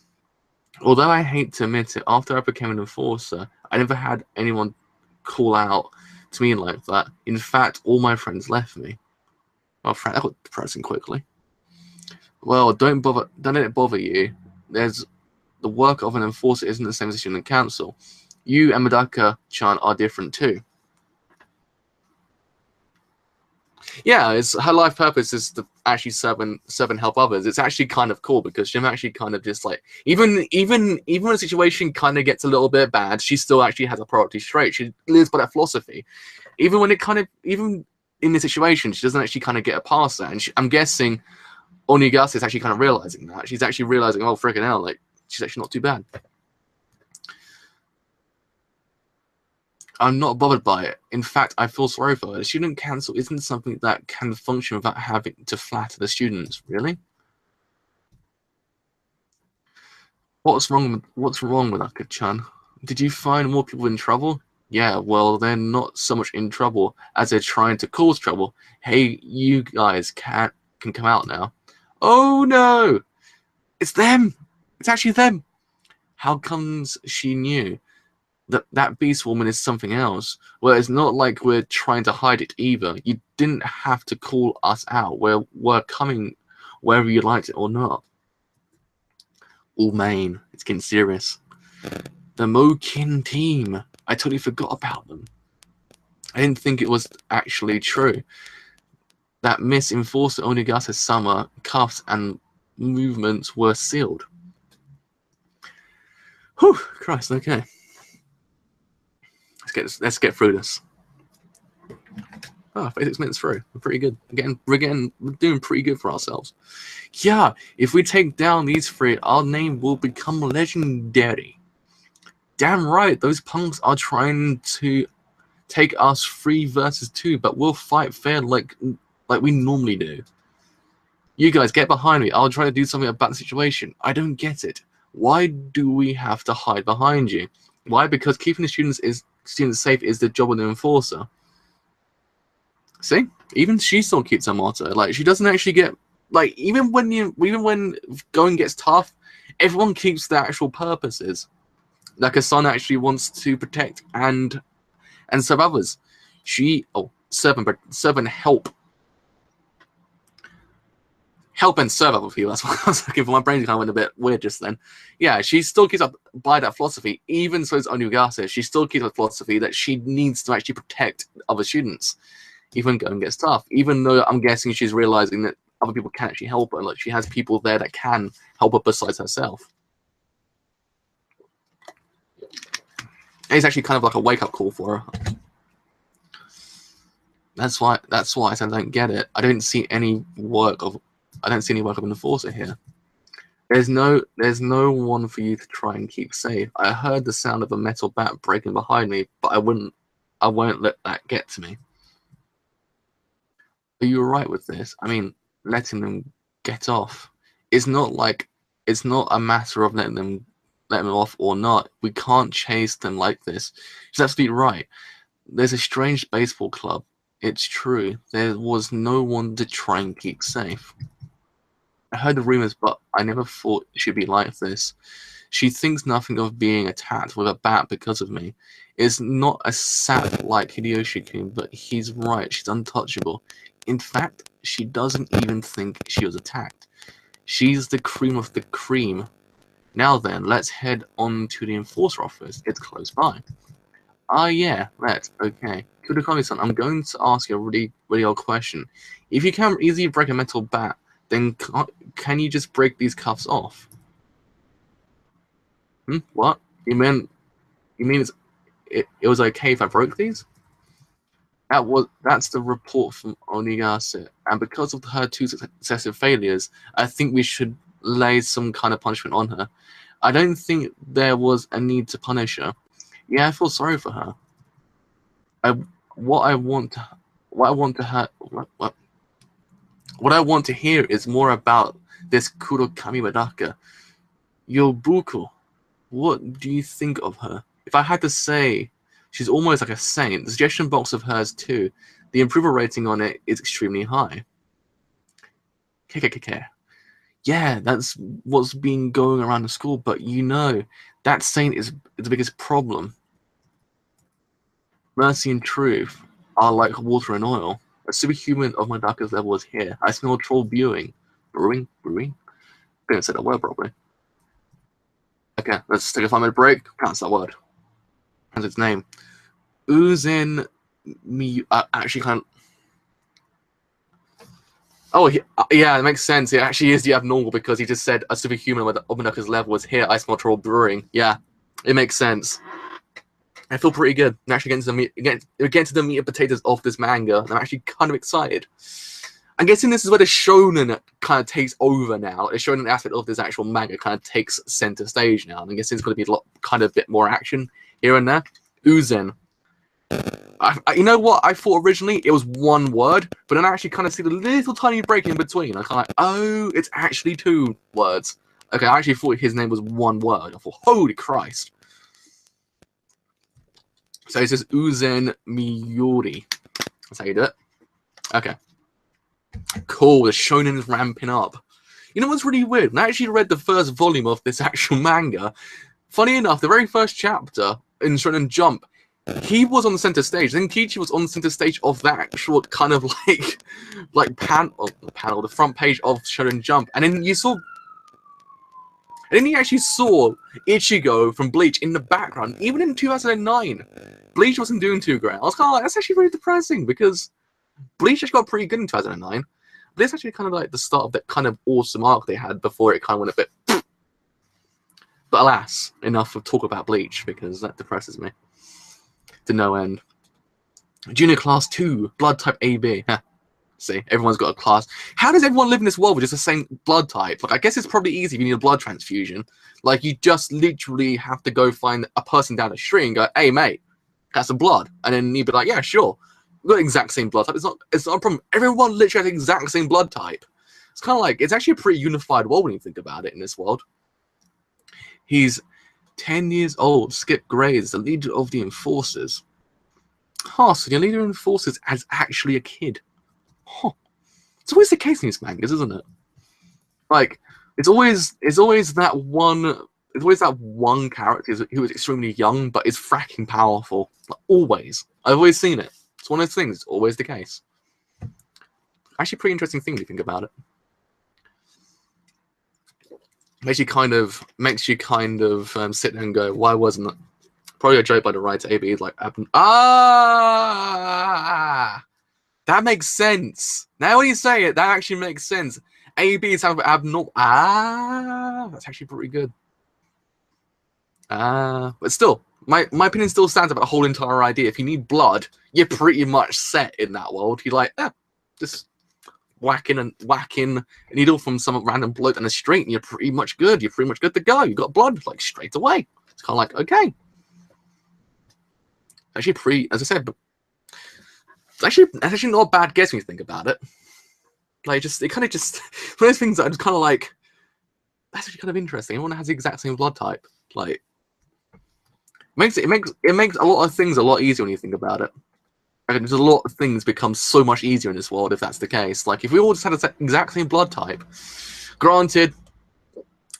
Although I hate to admit it, after I became an enforcer, I never had anyone call out to me like that. In fact, all my friends left me. Well, that got depressing quickly. Well, don't let it bother you. The work of an enforcer isn't the same as in the council. You and Medaka-chan are different too. Yeah, her life purpose is to actually serve and help others. It's actually kind of cool because Jim actually kind of just like even when the situation kind of gets a little bit bad, she still actually has a priority straight. She lives by that philosophy. Even when even in the situation, she doesn't actually kind of get a past that. And I'm guessing Onigase is actually kind of realizing that. She's actually realizing, oh freaking hell, like she's actually not too bad. I'm not bothered by it. In fact, I feel sorry for her. The student council isn't something that can function without having to flatter the students. Really? What's wrong with Aka-chan? Did you find more people in trouble? Yeah, well, they're not so much in trouble as they're trying to cause trouble. Hey, you guys can come out now. Oh no! It's them! It's actually them! How comes she knew? That beast woman is something else. Well, it's not like we're trying to hide it either. You didn't have to call us out. We're coming whether you liked it or not. Oh man, it's getting serious. The Mokin team. I totally forgot about them. I didn't think it was actually true. That Miss Enforcer Onigasa's summer cuffs and movements were sealed. Whew, Christ, okay. Let's get through this. Oh, 36 minutes through. We're pretty good. We're doing pretty good for ourselves. Yeah, if we take down these three, our name will become legendary. Damn right, those punks are trying to take us 3 versus 2, but we'll fight fair like we normally do. You guys, get behind me. I'll try to do something about the situation. I don't get it. Why do we have to hide behind you? Why? Because keeping the students safe is the job of the enforcer. See, even she still keeps her motto. Like she doesn't actually get like even when going gets tough, everyone keeps their actual purposes. Like her son actually wants to protect and serve others. Serve and help and serve other people. That's what I was looking for. My brain kind of went a bit weird just then. Yeah, she still keeps up by that philosophy. Even so, it's Onigase. She still keeps a philosophy that she needs to actually protect other students, even going gets tough. Even though I'm guessing she's realizing that other people can actually help her. Like she has people there that can help her besides herself. It's actually kind of like a wake-up call for her. That's why I said I don't get it. I don't see any work of an enforcer here. There's no one for you to try and keep safe. I heard the sound of a metal bat breaking behind me, but I won't let that get to me. Are you alright with this? I mean, letting them get off. It's not a matter of letting them off or not. We can't chase them like this. She's absolutely right. There's a strange baseball club. It's true. There was no one to try and keep safe. I heard the rumors, but I never thought it should be like this. She thinks nothing of being attacked with a bat because of me. It's not a sap like Hideyoshi-kun, but he's right. She's untouchable. In fact, she doesn't even think she was attacked. She's the cream of the cream. Now then, let's head on to the enforcer office. It's close by. Ah, yeah, let's. Okay. Kudakami-san, I'm going to ask you a really, really old question. If you can easily break a metal bat, then can you just break these cuffs off? What? You mean it was okay if I broke these? That's the report from Onigase, and because of her 2 successive failures, I think we should lay some kind of punishment on her. I don't think there was a need to punish her. Yeah, I feel sorry for her. What I want to hear is more about this Kurokami Medaka. Yobuko, what do you think of her? If I had to say, she's almost like a saint. The suggestion box of hers too. The approval rating on it is extremely high. KKK. Yeah, that's what's been going around the school, but you know, that saint is the biggest problem. Mercy and truth are like water and oil. A superhuman of my darkest level is here. I smell troll brewing. Couldn't say that word properly. Okay, let's take a 5-minute break. Pronounce that word. Pronounce its name. Uzin me. Actually, kind of. Oh, yeah, it makes sense. It actually is the abnormal because he just said a superhuman with Obanaku's level was here. I smell troll brewing. Yeah, it makes sense. I feel pretty good. I'm actually getting to the meat and potatoes of this manga, and I'm actually kind of excited. I'm guessing this is where the shonen kind of takes over now. The shonen aspect of this actual manga kind of takes center stage now. I'm guessing it's going to be a bit more action here and there. Uzen. You know what? I thought originally it was one word, but then I actually kind of see the little tiny break in between. I kind of like, oh, it's actually 2 words. Okay, I actually thought his name was 1 word. I thought, holy Christ. So it says Uzen Miyori. That's how you do it. Okay. Cool, the shonen is ramping up. You know what's really weird? When I actually read the first volume of this actual manga, funny enough, the very first chapter in Shonen Jump, he was on the center stage. Then Kichi was on the center stage of that actual kind of like panel, the front page of Shonen Jump, and then you saw. And then you actually saw Ichigo from Bleach in the background, even in 2009. Bleach wasn't doing too great. I was kind of like, that's actually really depressing because Bleach actually got pretty good in 2009. But it's actually kind of like the start of that kind of awesome arc they had before it kind of went a bit. But alas, enough of talk about Bleach because that depresses me to no end. Junior Class 2, Blood Type AB. See, everyone's got a class. How does everyone live in this world with just the same blood type? Like, I guess it's probably easy if you need a blood transfusion. Like, you just literally have to go find a person down the street and go, hey, mate, got some blood. And then you'd be like, yeah, sure. We've got the exact same blood type. It's not a problem. Everyone literally has the exact same blood type. It's kind of like, it's actually a pretty unified world when you think about it in this world. He's 10 years old. Skip grades, the leader of the Enforcers. Huh, so the leader of the Enforcers is actually a kid. Huh. It's always the case in these mangas, isn't it? Like, it's always that one character who is extremely young but is fracking powerful. Like, always. I've always seen it. It's one of those things. It's always the case. Actually, pretty interesting thing if you think about it. Makes you kind of sit there and go, why wasn't it? Probably a joke by the writer. AB like, that makes sense. Now when you say it, that actually makes sense. AB is abnormal. That's actually pretty good. But still, my opinion still stands about the whole entire idea. If you need blood, you're pretty much set in that world. You're like, just whacking a needle from some random bloke on the street, and you're pretty much good. You're pretty much good to go. You got blood like straight away. It's kind of like, okay. Actually, as I said, that's actually not a bad guess when you think about it. Like, it kind of just one of those things that I just kind of like. That's actually kind of interesting. Everyone has the exact same blood type. Like, it makes a lot of things a lot easier when you think about it. And there's a lot of things become so much easier in this world if that's the case. Like, if we all just had the exact same blood type, granted,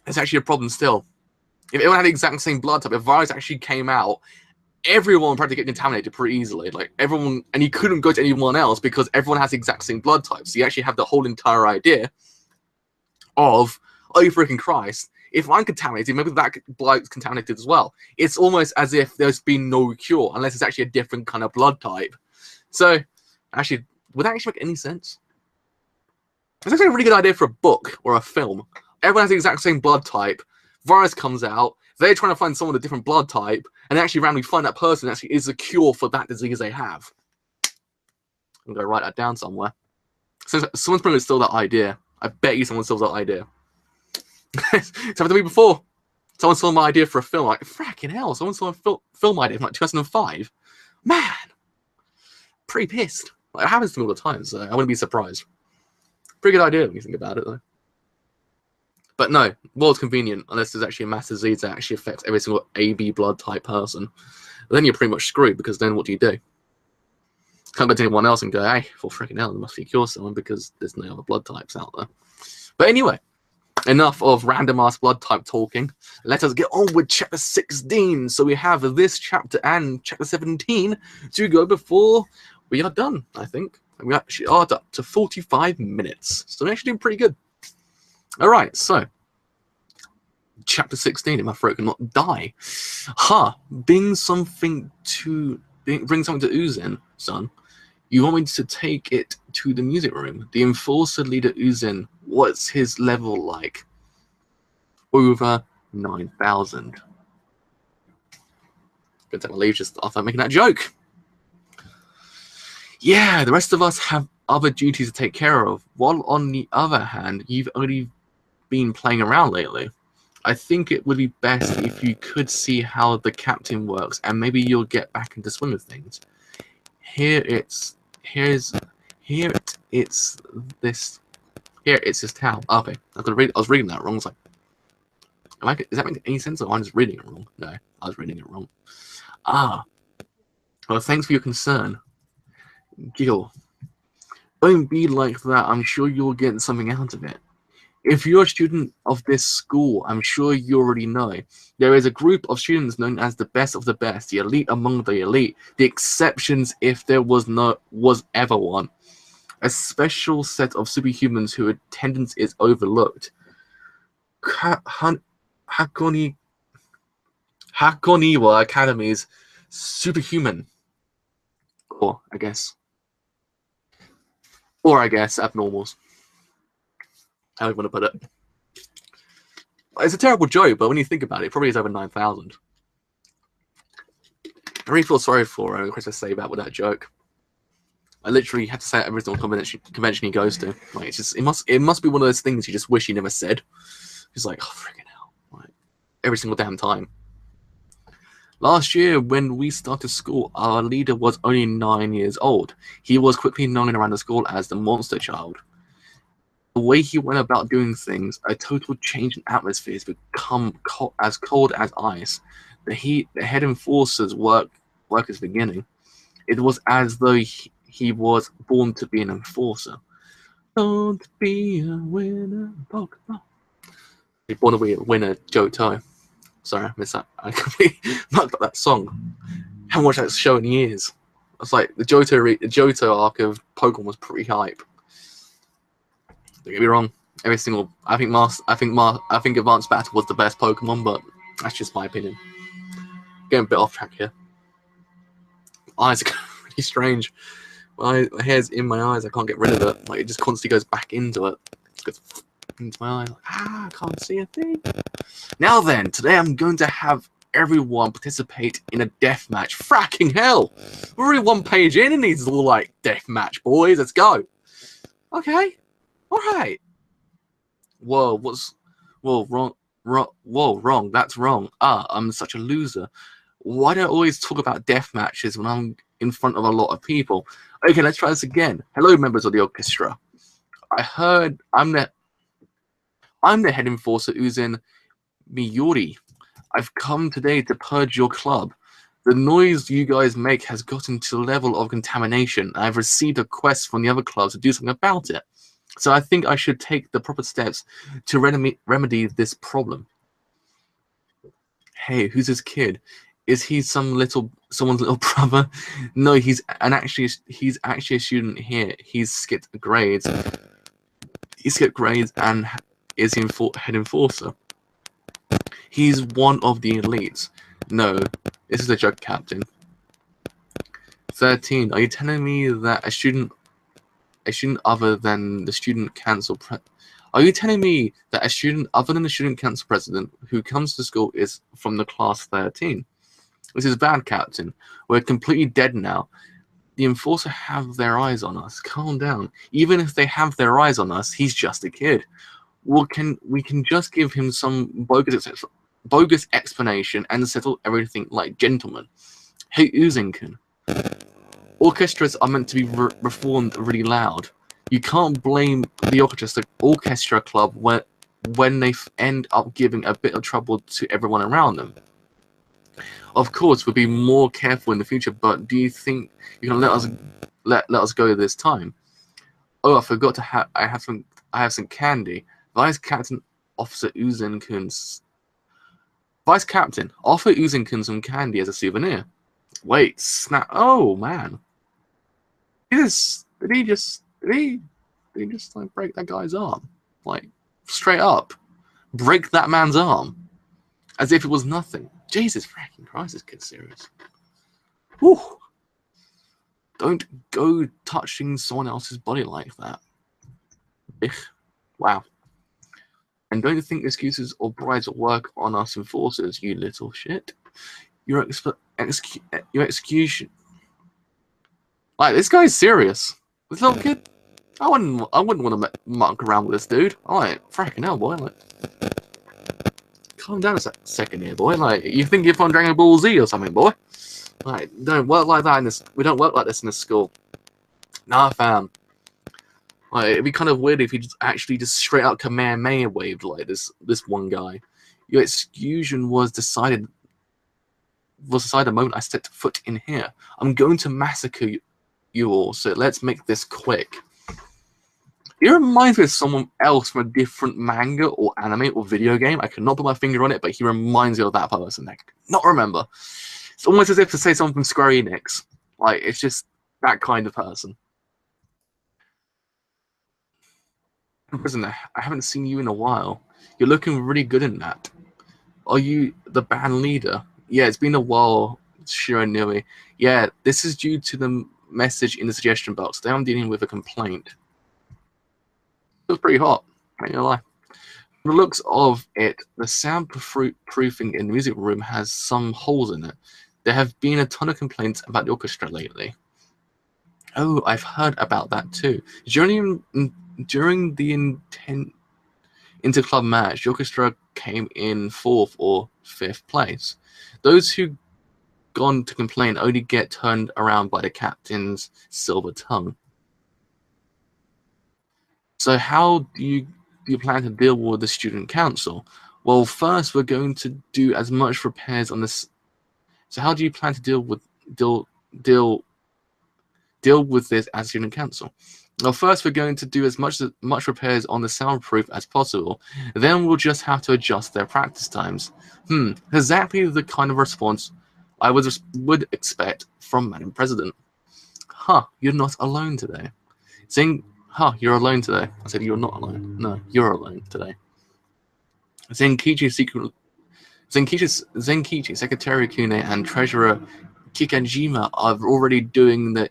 it's actually a problem still. If everyone had the exact same blood type, if a virus actually came out, everyone would probably get contaminated pretty easily. Like, everyone, and you couldn't go to anyone else because everyone has the exact same blood type. So you actually have the whole entire idea of, oh, freaking Christ, if I'm contaminated, maybe that blood's contaminated as well. It's almost as if there's been no cure unless it's actually a different kind of blood type. So, actually, would that actually make any sense? It's actually a really good idea for a book or a film. Everyone has the exact same blood type. Virus comes out. They're trying to find someone with a different blood type, and they actually randomly find that person that actually is a cure for that disease they have. I'm going to write that down somewhere. So someone's probably stole that idea. I bet you someone stole that idea. It's happened to me before. Someone stole my idea for a film. Like, fracking hell, someone stole a film idea from like 2005. Man, pretty pissed. Like, it happens to me all the time, so I wouldn't be surprised. Pretty good idea when you think about it, though. But no, world's convenient unless there's actually a mass disease that actually affects every single AB blood type person. Then you're pretty much screwed because then what do? Can't go to anyone else and go, hey, for freaking hell, there must be a cure someone because there's no other blood types out there. But anyway, Enough of random ass blood type talking. Let us get on with chapter 16. So we have this chapter and chapter 17 to go before we are done, I think. We actually are up to 45 minutes. So we're actually doing pretty good. Alright, so chapter 16, if my throat cannot die. Bring something to Uzin, son. You want me to take it to the music room? The enforcer leader Uzin, what's his level like? Over 9,000. Good to leave just after making that joke. Yeah, the rest of us have other duties to take care of. While on the other hand, you've only been playing around lately. I think it would be best if you could see how the captain works, and maybe you'll get back into swing of things. Here it's this towel. Okay, I was reading that wrong. Is that making any sense, or I'm just reading it wrong? No, I was reading it wrong. Well, thanks for your concern, Gil. Don't be like that. I'm sure you'll get something out of it. If you're a student of this school, I'm sure you already know. There is a group of students known as the best of the best, the elite among the elite, the exceptions if there was ever one. A special set of superhumans whose attendance is overlooked. Hakoniwa Academy's superhuman. Or I guess abnormals. How do you want to put it? It's a terrible joke, but when you think about it, it probably is over 9,000. I really feel sorry for Chris to say about with that joke. I literally have to say it every single convention he goes to. Like, it's just, it must be one of those things you just wish you never said. He's like, oh, freaking hell. Like, every single damn time. Last year, when we started school, our leader was only 9 years old. He was quickly known around the school as the monster child. The way he went about doing things, a total change in atmosphere has become as cold as ice. The head enforcer's work is beginning. It was as though he was born to be an enforcer. Born to be a winner, Pokemon. He's born to be a winner, Johto. Sorry, I missed that. I completely mucked up that song. Haven't watched that show in years. It's like the Johto arc of Pokemon was pretty hype. Don't get me wrong. I think Advanced Battle was the best Pokemon, but that's just my opinion. Getting a bit off track here. Eyes are really strange. My hair's in my eyes. I can't get rid of it. Like, it just constantly goes back into it. It goes into my eye. Like, I can't see a thing. Now then, today I'm going to have everyone participate in a death match. Fracking hell! We're already one page in and he's all like, death match, boys. Let's go. Okay. Alright. Whoa, wrong. That's wrong. I'm such a loser. Why do I always talk about death matches when I'm in front of a lot of people? Okay, let's try this again. Hello, members of the orchestra. I heard I'm the head enforcer Uzin Miyori. I've come today to purge your club. The noise you guys make has gotten to the level of contamination. I've received a quest from the other clubs to do something about it. So I think I should take the proper steps to remedy this problem. Hey, who's this kid? Is he someone's little brother? No, he's actually a student here. He's skipped grades. He skipped grades and is the head enforcer. He's one of the elites. No, this is a joke, Captain. 13. Are you telling me that a student other than the student council Are you telling me that a student other than the student council president who comes to school is from the class 13? This is bad, Captain. We're completely dead now. The enforcer have their eyes on us. Calm down. Even if they have their eyes on us, he's just a kid. We can just give him some bogus explanation and settle everything like gentlemen. Hey, Uzinkin. Orchestras are meant to be reformed really loud. You can't blame the orchestra club when they end up giving a bit of trouble to everyone around them. Of course, we'll be more careful in the future, but do you think you can let us go this time? Oh, I forgot to I have some candy. Vice Captain Officer Uzen-kun's Vice Captain, offer Uzen-kun some candy as a souvenir. Wait, snap! Oh man, did he just like break that guy's arm? Like straight up, break that man's arm, as if it was nothing. Jesus freaking Christ, this kid's serious. Whew. Don't go touching someone else's body like that. Wow. And don't think excuses or bribes will work on us enforcers, you little shit. Your execution. Like, this guy's serious. This little kid, I wouldn't want to muck around with this dude. Alright, fracking hell, boy. Like, calm down a second here, boy. Like, you think you're from Dragon Ball Z or something, boy? Like, don't work like that in this. We don't work like this in this school. Nah, fam. Like, it'd be kind of weird if he just actually just straight out Kamehameha waved like this one guy. Your exclusion was decided the moment I stepped foot in here. I'm going to massacre you all, so let's make this quick. He reminds me of someone else from a different manga or anime or video game. I cannot put my finger on it, but he reminds me of that person. I cannot remember. It's almost as if to say someone from Square Enix. Like, it's just that kind of person. Prisoner, I haven't seen you in a while. You're looking really good in that. Are you the band leader? Yeah, it's been a while, Shiranui. Yeah, this is due to the message in the suggestion box. Today I'm dealing with a complaint. It was pretty hot, I ain't gonna lie. From the looks of it, the soundproofing in the music room has some holes in it. There have been a ton of complaints about the orchestra lately. Oh, I've heard about that too. During the inter-club match, the orchestra came in 4th or 5th place. Those who gone to complain only get turned around by the captain's silver tongue. So how do you plan to deal with the student council? Well, first we're going to do as much repairs on this. So how do you plan to deal with this as student council? Well, first we're going to do as much repairs on the soundproof as possible. Then we'll just have to adjust their practice times. Exactly the kind of response I would expect from Madam President. Huh, you're not alone today. You're alone today. I said you're not alone. No, you're alone today. Zenkichi, Secretary Kune, and Treasurer Kikajima are already doing their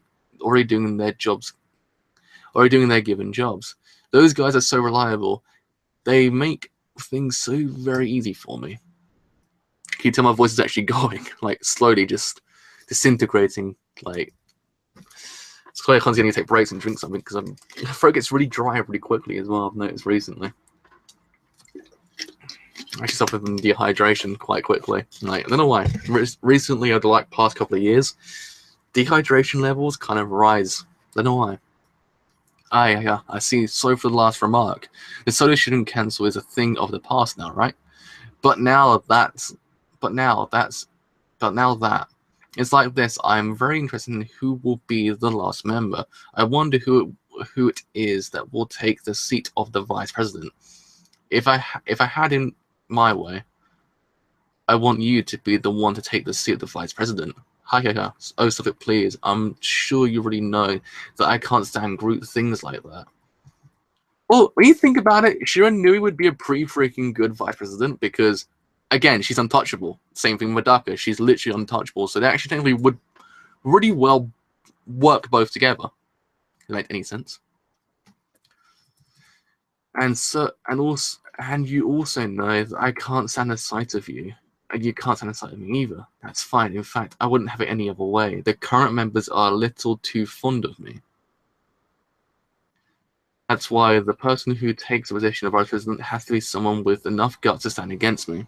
given jobs. Those guys are so reliable. They make things so very easy for me. Can you tell my voice is actually going? Like, slowly just disintegrating. Like, it's quite I can't see take breaks and drink something because my throat gets really dry really quickly as well. I've noticed recently. I actually suffer from dehydration quite quickly. Like, I don't know why. Recently, over the past couple of years, dehydration levels kind of rise. I don't know why. I see. Sorry for the last remark. The solo student council is a thing of the past now, right? But now that it's like this. I'm very interested in who will be the last member. I wonder who it is that will take the seat of the vice president. If I had in my way, I want you to be the one to take the seat of the vice president. Oh, stop it, please. I'm sure you already know that I can't stand group things like that. Well, when you think about it, Shiranui would be a pretty freaking good vice president because, again, she's untouchable. Same thing with Medaka. She's literally untouchable. So they actually technically would really well work both together. If it makes any sense. And you also know that I can't stand the sight of you. And you can't stand the sight of me either. That's fine. In fact, I wouldn't have it any other way. The current members are a little too fond of me. That's why the person who takes the position of vice president has to be someone with enough guts to stand against me.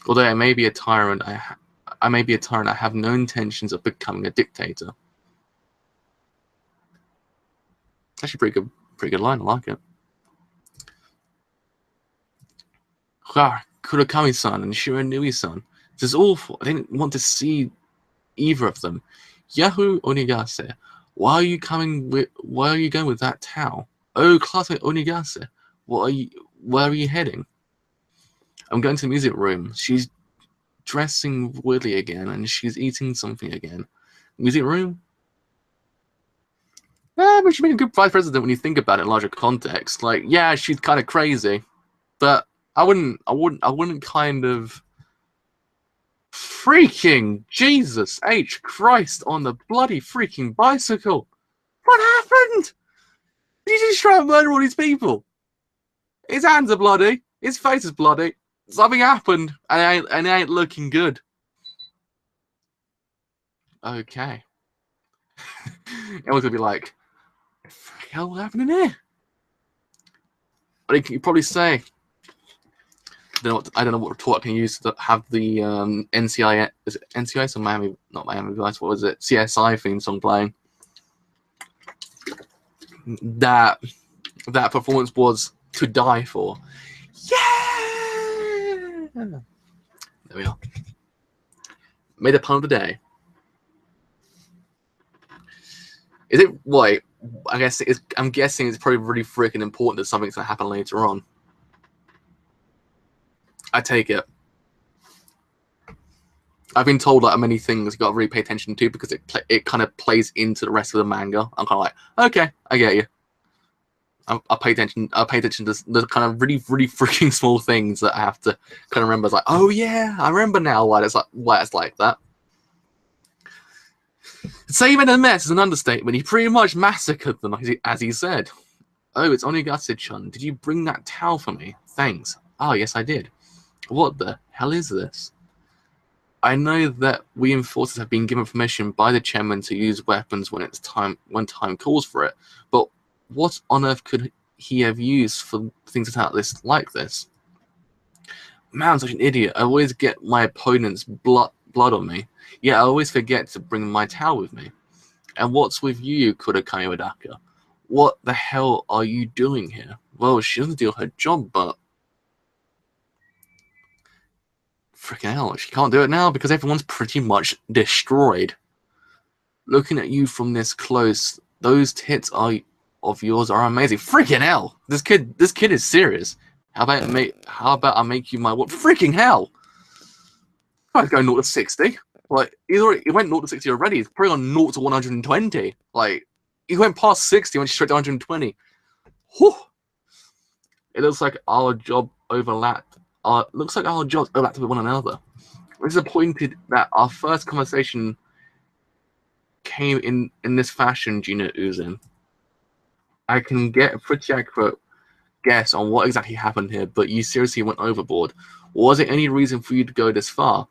Although I may be a tyrant, I have no intentions of becoming a dictator. Actually, pretty good line. I like it. Kurakami-san and Shiranui-san. This is awful. I didn't want to see either of them. Yahoo Onigase. Why are you going with that towel? Oh, classmate Onigase, where are you heading? I'm going to the music room. She's dressing weirdly again, and she's eating something again. Music room? But she'd be a good vice president when you think about it in larger context. Like, yeah, she's kind of crazy, but I wouldn't kind of freaking Jesus H Christ on the bloody freaking bicycle. What happened? Did he just try and murder all these people? His hands are bloody. His face is bloody. Something happened, and it ain't looking good. Okay. Everyone's gonna be like, "What the hell happened in here?" But you could probably say, I don't know what retort I can use to have the NCI. Is it NCI? So Miami, not Miami Vice. What was it? CSI theme song playing. That performance was to die for. Yeah. There we are. Made a pun of the day. Is it wait? I'm guessing it's probably really freaking important that something's gonna happen later on. I take it. I've been told that many things you got to really pay attention to because it kind of plays into the rest of the manga. I'm kind of like, okay, I get you. I'll pay attention. I'll pay attention to the kind of really freaking small things that I have to kind of remember. It's like, oh yeah, I remember now why it's like that. Saving a mess is an understatement. He pretty much massacred them, as he said. Oh, it's Onigase-chan. Did you bring that towel for me? Thanks. Oh, yes, I did. What the hell is this? I know that we enforcers have been given permission by the chairman to use weapons when time calls for it, but what on earth could he have used for things like this? Man, I'm such an idiot. I always get my opponent's blood on me. Yeah, I always forget to bring my towel with me. And what's with you, Kurakami Medaka? What the hell are you doing here? Well, she doesn't do her job, but freaking hell, she can't do it now because everyone's pretty much destroyed. Looking at you from this close, those tits of yours are amazing. Freaking hell, this kid is serious. How about I make you my what? Freaking hell! I'd go 0 to 60. Like he went 0 to 60 already. He's probably on 0 to 120. Like he went past 60, went straight to 120. Whew. It looks like our job overlapped. Looks like our jobs overlapped with one another. I'm disappointed that our first conversation came in this fashion, Gina Uzin. I can get a pretty accurate guess on what exactly happened here, but you seriously went overboard. Was there any reason for you to go this far?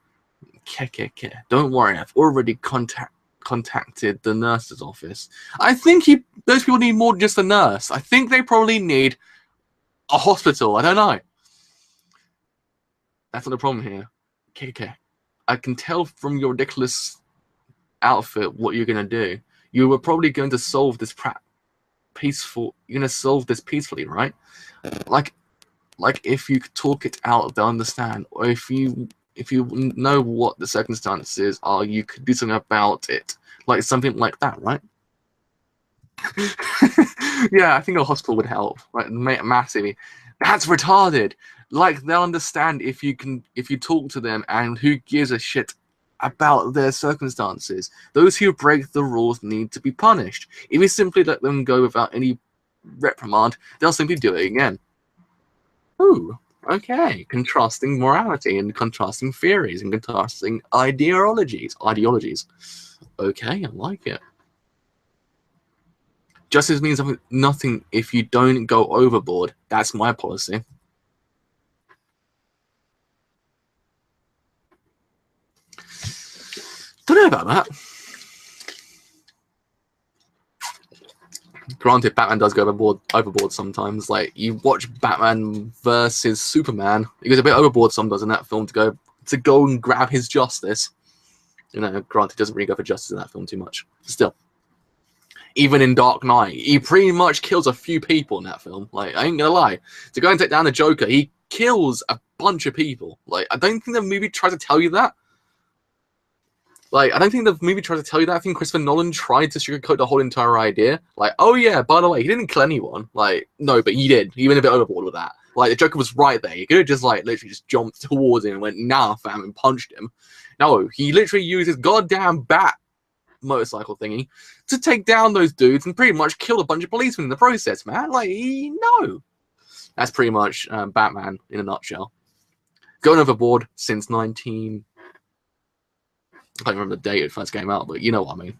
Don't worry, I've already contacted the nurse's office. I think those people need more than just a nurse. I think they probably need a hospital. I don't know. That's not the problem here. I can tell from your ridiculous outfit what you're gonna do. You were probably going to solve this peacefully, right? Like if you talk it out, they'll understand. Or if you know what the circumstances are, you could do something about it. Like something like that, right? Yeah, I think a hospital would help. Like massively. That's retarded. Like they'll understand if you talk to them, and who gives a shit about their circumstances. Those who break the rules need to be punished. If you simply let them go without any reprimand, they'll simply do it again. Ooh, okay. Contrasting morality and contrasting theories and contrasting ideologies. Okay, I like it. Justice means nothing if you don't go overboard. That's my policy. Don't know about that. Granted, Batman does go overboard sometimes. Like you watch Batman versus Superman, he goes a bit overboard sometimes in that film to go and grab his justice. You know, granted, he doesn't really go for justice in that film too much. Still, even in Dark Knight, he pretty much kills a few people in that film. Like I ain't gonna lie, to go and take down the Joker, he kills a bunch of people. Like I don't think the movie tries to tell you that. Like, I don't think the movie tried to tell you that. I think Christopher Nolan tried to sugarcoat the whole entire idea. Like, oh yeah, by the way, he didn't kill anyone. Like, no, but he did. He went a bit overboard with that. Like, the Joker was right there. He could have just, like, literally just jumped towards him and went, nah, fam, and punched him. No, he literally used his goddamn bat motorcycle thingy to take down those dudes and pretty much kill a bunch of policemen in the process, man. Like, no. That's pretty much Batman in a nutshell. Going overboard since 19... I can't remember the date it first came out, but you know what I mean.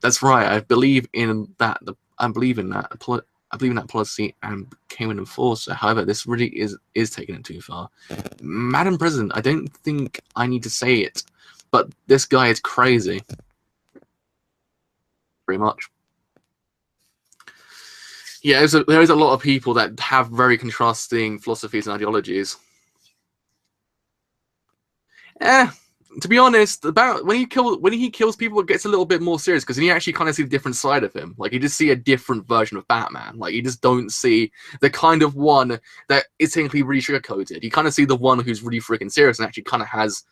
That's right. I believe in that. I believe in that policy and became an enforcer. However, this really is taking it too far. Madam President, I don't think I need to say it, but this guy is crazy. Pretty much. Yeah, there is a lot of people that have very contrasting philosophies and ideologies. To be honest, about when he kills people, it gets a little bit more serious because then you actually kind of see the different side of him. Like, you just see a different version of Batman. Like, you just don't see the kind of one that is technically really sugar-coated. You kind of see the one who's really freaking serious and actually kind of has,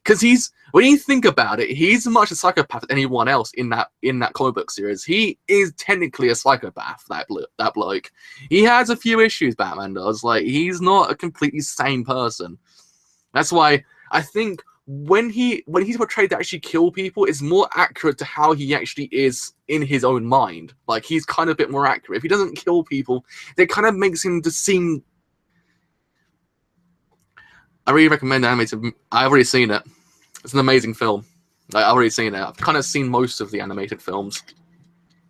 because when you think about it, he's as much a psychopath as anyone else in that comic book series. He is technically a psychopath. That bloke. He has a few issues. Batman does. Like, he's not a completely sane person. That's why I think when he's portrayed to actually kill people, it's more accurate to how he actually is in his own mind. Like, he's kind of a bit more accurate. If he doesn't kill people, that kind of makes him to seem... I really recommend animated. I've already seen it. It's an amazing film. Like, I've already seen it. I've kind of seen most of the animated films.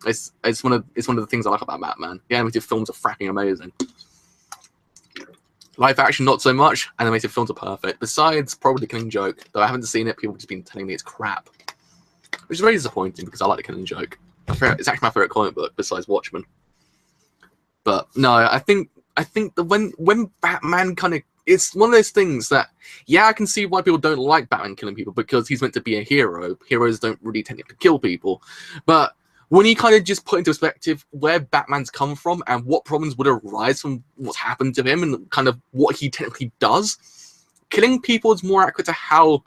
It's one of the things I like about Batman. The animated films are fracking amazing. Live action, not so much. Animated films are perfect. Besides, probably Killing Joke. Though I haven't seen it, people have just been telling me it's crap. Which is very disappointing because I like The Killing Joke. It's actually my favourite comic book besides Watchmen. But no, I think that when Batman kind of... It's one of those things that, yeah, I can see why people don't like Batman killing people because he's meant to be a hero. Heroes don't really technically kill people. But when you kind of just put into perspective where Batman's come from and what problems would arise from what's happened to him and kind of what he technically does, killing people is more accurate to how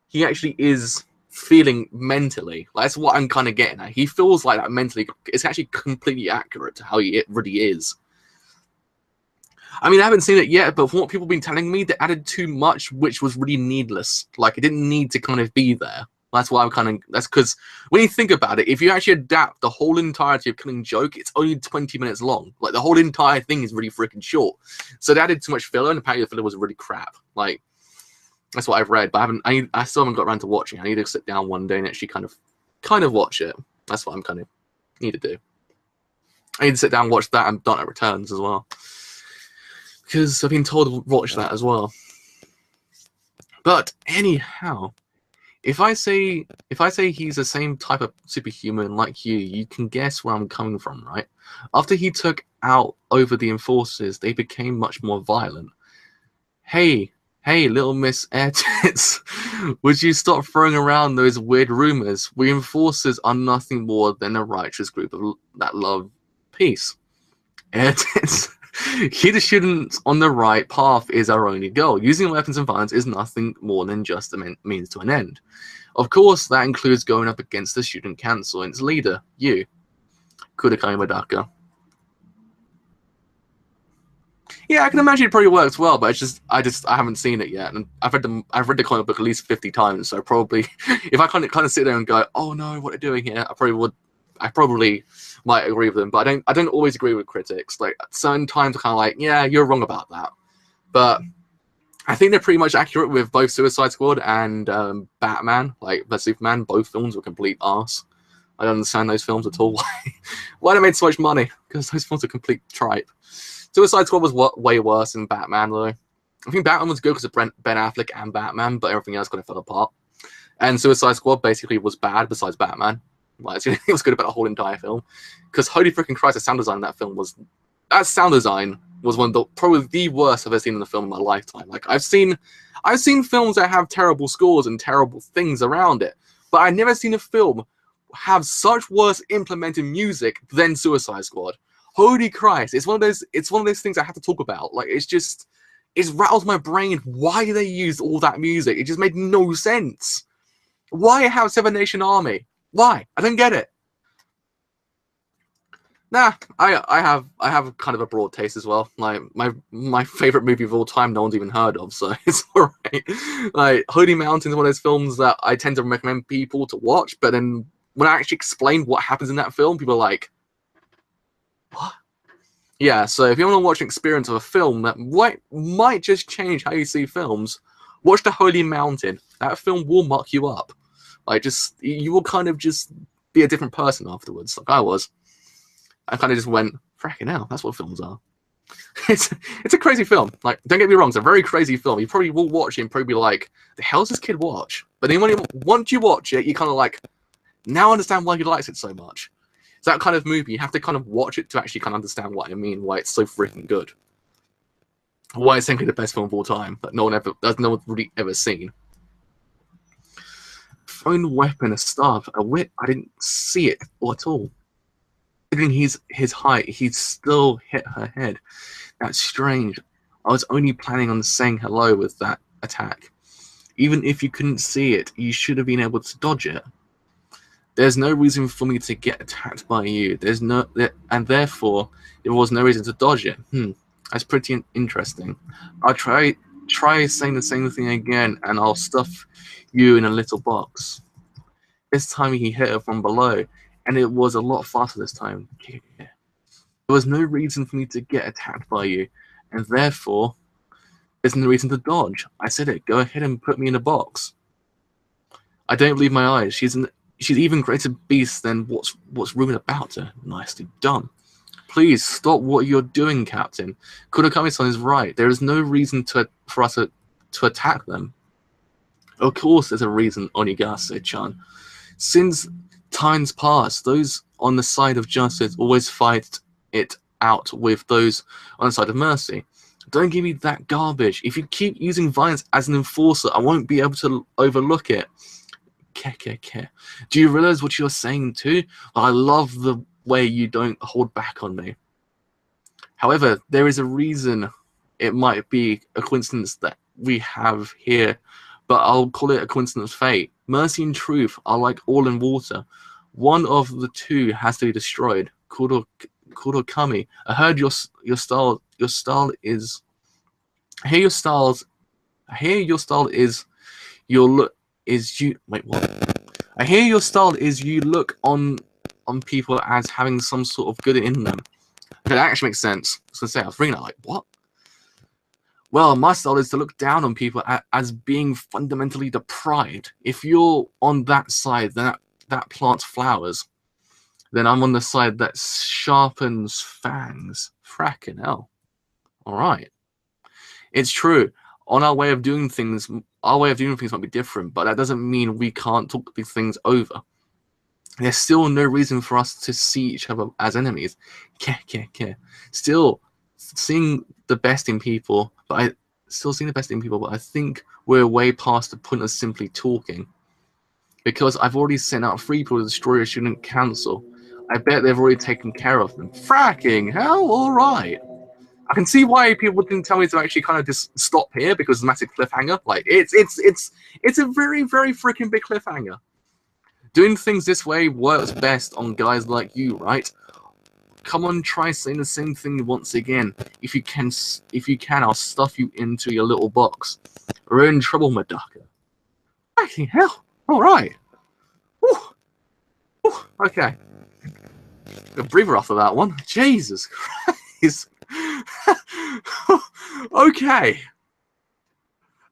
he actually is feeling mentally. Like, that's what I'm kind of getting at. He feels like that mentally. It's actually completely accurate to how it really is. I mean, I haven't seen it yet, but from what people have been telling me, they added too much, which was really needless. Like, it didn't need to kind of be there. That's why that's because when you think about it, if you actually adapt the whole entirety of Killing Joke, it's only 20 minutes long. Like, the whole entire thing is really freaking short. So they added too much filler, and apparently the filler was really crap. Like, that's what I've read, but I still haven't got around to watching. I need to sit down one day and actually kind of watch it. That's what I'm kind of need to do. I need to sit down and watch that and Dark Knight Returns as well. Because I've been told to watch that as well. But anyhow, if I say he's the same type of superhuman like you can guess where I'm coming from, right? After he took out over the enforcers, they became much more violent. Hey, little Miss Air Tits, would you stop throwing around those weird rumors? We enforcers are nothing more than a righteous group that love peace. Air Tits. Keep the students on the right path is our only goal. Using weapons and violence is nothing more than just a means to an end. Of course, that includes going up against the student council and its leader, you. Kudakai Medaka. Yeah, I can imagine it probably works well, but I haven't seen it yet, and I've read the comic book at least 50 times. So probably, if I kind of sit there and go, oh no, what are they doing here? I probably might agree with them, but I don't always agree with critics. Like, at certain times, I'm kind of like, yeah, you're wrong about that. But I think they're pretty much accurate with both Suicide Squad and Batman, like the Superman. Both films were complete arse. I don't understand those films at all. Why they made so much money? Because those films are complete tripe. Suicide Squad was way worse than Batman, though. I think Batman was good because of Ben Affleck and Batman, but everything else kind of fell apart. And Suicide Squad basically was bad besides Batman. Like, it was good about the whole entire film. Because holy freaking Christ, the sound design in that film was... That sound design was probably the worst I've ever seen in a film in my lifetime. Like, I've seen films that have terrible scores and terrible things around it, but I've never seen a film have such worse implemented music than Suicide Squad. Holy Christ! It's one of those things I have to talk about. Like, it's just it rattles my brain why they used all that music. It just made no sense. Why have Seven Nation Army? Why? I don't get it. Nah, I have kind of a broad taste as well. Like my favorite movie of all time, no one's even heard of, so it's alright. Like Holy Mountain is one of those films that I tend to recommend people to watch, but then when I actually explain what happens in that film, people are like, "What?" Yeah. So if you want to watch an experience of a film that might just change how you see films, watch The Holy Mountain. That film will muck you up. Like you will kind of just be a different person afterwards, like I was. I kind of just went, fracking hell, that's what films are. It's a crazy film. Like, don't get me wrong, it's a very crazy film. You probably will watch it and probably be like, the hell's this kid watch? But then once you watch it, you kind of like, now understand why he likes it so much. It's that kind of movie. You have to kind of watch it to actually kind of understand what I mean, why it's so freaking good. Why it's simply the best film of all time that no one really ever seen. Thrown weapon, a staff, a whip. I didn't see it at all. Considering his height, he'd still hit her head. That's strange. I was only planning on saying hello with that attack. Even if you couldn't see it, you should have been able to dodge it. There's no reason for me to get attacked by you. And therefore, there was no reason to dodge it. That's pretty interesting. I'll try saying the same thing again, and I'll stuff you in a little box. This time he hit her from below. And it was a lot faster this time. There was no reason for me to get attacked by you, and therefore, there's no reason to dodge. I said it. Go ahead and put me in a box. I don't believe my eyes. She's even greater beast than what's rumored about her. Nicely done. Please stop what you're doing, Captain. Kurokami-san is right. There is no reason for us to attack them. Of course, there's a reason, Onigase-chan. Since times past, those on the side of justice always fight it out with those on the side of mercy. Don't give me that garbage. If you keep using violence as an enforcer, I won't be able to overlook it. Do you realize what you're saying too? I love the way you don't hold back on me. However, there is a reason. It might be a coincidence that we have here, but I'll call it a coincidence of fate. Mercy and truth are like oil and water. One of the two has to be destroyed. Kurokami, I heard your style is. I hear your style is your look is you. Wait, what? I hear your style is you look on people as having some sort of good in them. Okay, that actually makes sense. I was gonna say, I was reading that like, what? Well, my style is to look down on people as being fundamentally deprived. If you're on that side, then that plants flowers. Then I'm on the side that sharpens fangs. Fracking hell. Alright. It's true. On our way of doing things might be different, but that doesn't mean we can't talk these things over. There's still no reason for us to see each other as enemies. Still seeing the best in people, but I think we're way past the point of simply talking. Because I've already sent out 3 people to destroy a student council. I bet they've already taken care of them. Fracking hell, alright. I can see why people didn't tell me to actually kind of just stop here, because it's a massive cliffhanger. Like, it's a very, very freaking big cliffhanger. Doing things this way works best on guys like you, right? Come on, try saying the same thing once again. If you can, I'll stuff you into your little box. We're in trouble, Medaka. Fucking hell! All right. Okay. A breather after that one. Jesus Christ. Okay.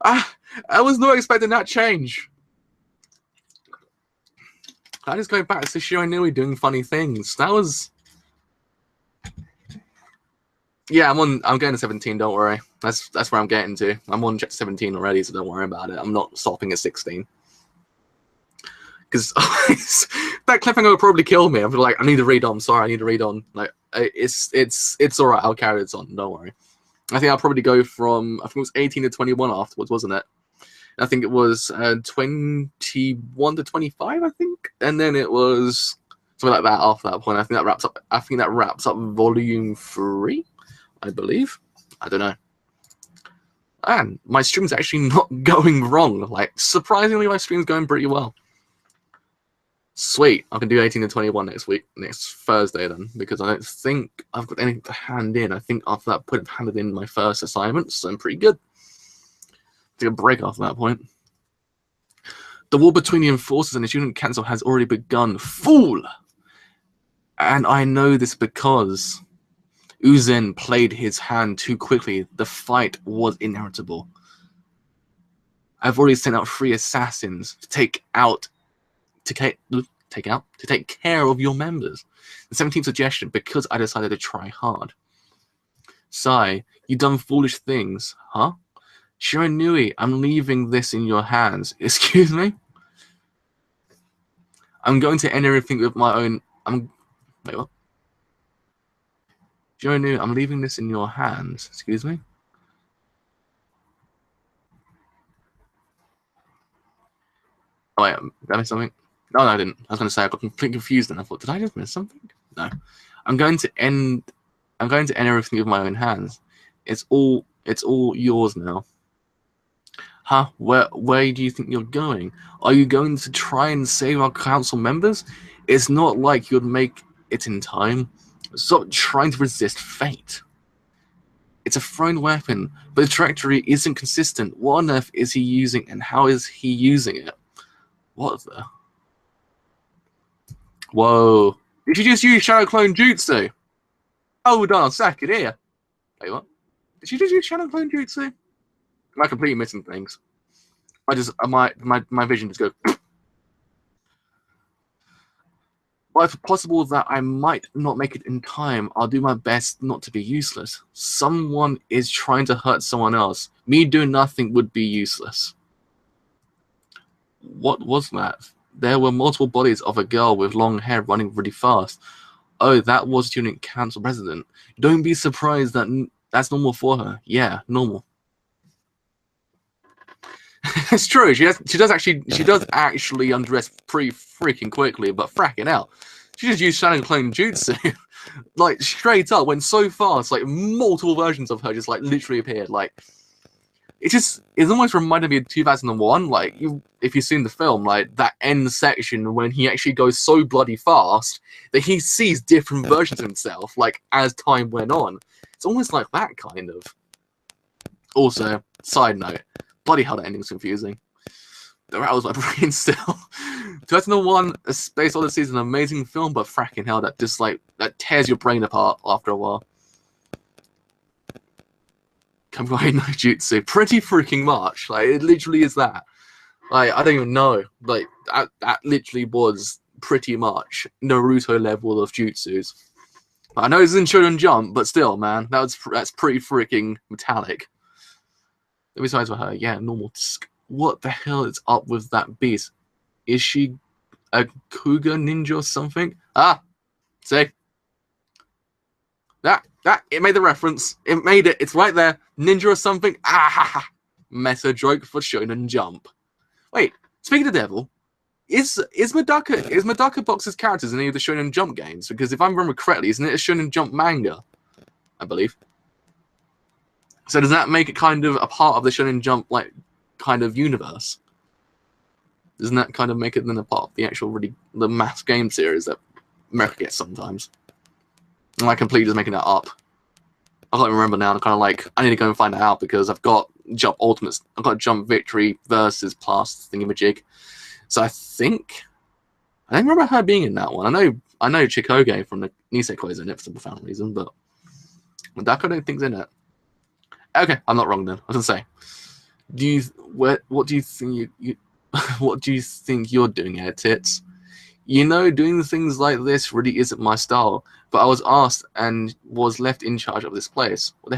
I was not expecting that change. I just go back to Shionui doing funny things. That was. Yeah, I'm getting to 17. Don't worry. That's where I'm getting to. I'm on chapter 17 already, so don't worry about it. I'm not stopping at 16. Because that cliffhanger would probably kill me. I'd be like, I need to read on. I'm sorry, I need to read on. Like, it's all right. I'll carry this on. Don't worry. I think I'll probably go from, I think it was 18 to 21 afterwards, wasn't it? I think it was 21 to 25, I think, and then it was something like that after that point. I think that wraps up volume 3, I believe. I don't know. And my stream's actually not going wrong. Like, surprisingly, my stream's going pretty well. Sweet. I can do 18 to 21 next Thursday then, because I don't think I've got anything to hand in. I think after that point, I've handed in my first assignment, so I'm pretty good. Take a break after that point. The war between the enforcers and the student council has already begun. Fool! And I know this because Uzen played his hand too quickly. The fight was inevitable. I've already sent out 3 assassins to take care of your members. The 17th suggestion, because I decided to try hard. Sai, you done foolish things, huh? Shiranui, I'm leaving this in your hands. Excuse me? I'm going to end everything with my own... Wait, what? Shiranui, I'm leaving this in your hands. Excuse me? Oh, wait, did I miss something? No, I didn't. I was going to say I got completely confused and I thought, did I just miss something? No. I'm going to end everything with my own hands. It's all yours now. Huh? Where do you think you're going? Are you going to try and save our council members? It's not like you'd make it in time. Stop trying to resist fate. It's a thrown weapon, but the trajectory isn't consistent. What on earth is he using and how is he using it? What the? Whoa. Did you just use Shadow Clone Jutsu? Hold on a second here. Wait, what? Did she just use Shadow Clone Jutsu? Am I completely missing things? My vision just goes. Well, it's possible that I might not make it in time. I'll do my best not to be useless. Someone is trying to hurt someone else. Me doing nothing would be useless. What was that? There were multiple bodies of a girl with long hair running really fast. Oh, that was student council president. Don't be surprised that that's normal for her. Yeah, normal. It's true. She does actually undress pretty freaking quickly, but fracking out. She just used Shadow Clone Jutsu, like straight up, went so fast. Like multiple versions of her just like literally appeared. Like it's almost reminded me of 2001. Like if you've seen the film, like that end section when he actually goes so bloody fast that he sees different versions of himself. Like as time went on, it's almost like that kind of. Also, side note. Bloody hell, that ending's confusing. That rattles my brain still. 2001, A Space Odyssey is an amazing film, but fracking hell, that just like that tears your brain apart after a while. Kawaii no Jutsu, pretty freaking much. Like it literally is that. Like I don't even know. Like that literally was pretty much Naruto level of jutsus. I know it's in Shonen Jump, but still, man, that's pretty freaking metallic. Besides for her, yeah, normal. What the hell is up with that beast? Is she a cougar ninja or something? Ah, see? That, it made the reference. It made it. It's right there. Ninja or something? Ah, ha, ha. Meta joke for Shonen Jump. Wait, speaking of the devil, is Medaka Box's characters in any of the Shonen Jump games? Because if I remember correctly, isn't it a Shonen Jump manga? I believe. So does that make it kind of a part of the Shonen Jump, like, kind of universe? Doesn't that kind of make it then a part of the actual, the mass game series that America gets sometimes? Am I completely just making that up? I can't remember now. I'm kind of like, I need to go and find that out because I've got Jump Ultimates. I've got Jump Victory versus Plus thingamajig. So I don't remember her being in that one. I know Chikoge from the Nisekoi is in it for some profound reason, but Medaka I don't think's in it. Okay, I'm not wrong then. I was gonna say, what do you think what do you think you're doing here, tits? You know, doing things like this really isn't my style. But I was asked and was left in charge of this place. What the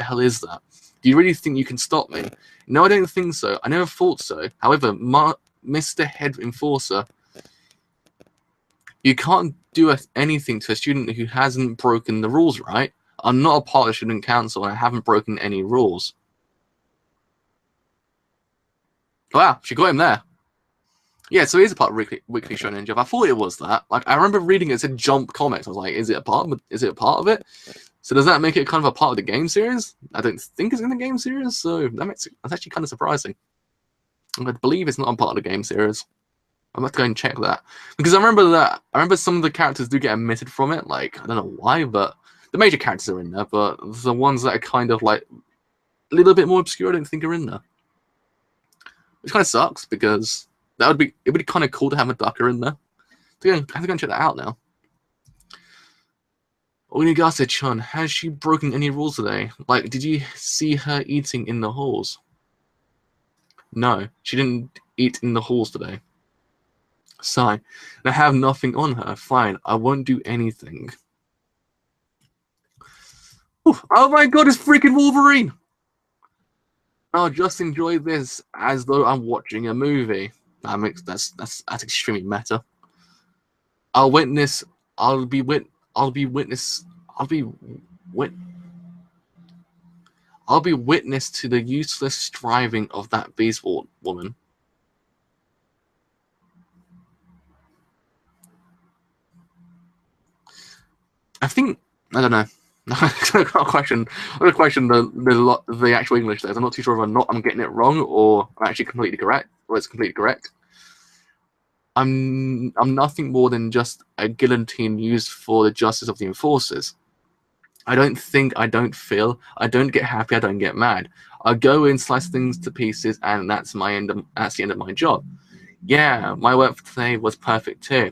hell is that? Do you really think you can stop me? No, I don't think so. I never thought so. However, Mr. Head Enforcer, you can't do anything to a student who hasn't broken the rules, right? I'm not a part of the student council and I haven't broken any rules. Wow, she got him there. Yeah, so he is a part of Weekly Shonen Jump. I thought it was that. Like, I remember reading it said Jump Comics. I was like, is it a part of it? So does that make it kind of a part of the game series? I don't think it's in the game series, so that's actually kind of surprising. I believe it's not a part of the game series. I'm about to go and check that, because I remember some of the characters do get omitted from it. Like, I don't know why, but the major characters are in there, but the ones that are kind of like a little bit more obscure, I don't think are in there. Which kind of sucks, it would be kind of cool to have Medaka in there. So yeah, I have to go and check that out now. Onigase-chan, has she broken any rules today? Like, did you see her eating in the halls? No, she didn't eat in the halls today. Sigh. I have nothing on her. Fine, I won't do anything. Ooh, oh my god, it's freaking Wolverine! I'll just enjoy this as though I'm watching a movie. That's extremely meta. I'll be witness to the useless striving of that beast woman. I don't know. I'm gonna question the actual English there. I'm not too sure if I'm getting it wrong or I'm actually completely correct, or it's completely correct. I'm nothing more than just a guillotine used for the justice of the enforcers. I don't think, I don't feel, I don't get happy, I don't get mad. I go in, slice things to pieces, and that's the end of my job. Yeah, my work for today was perfect too.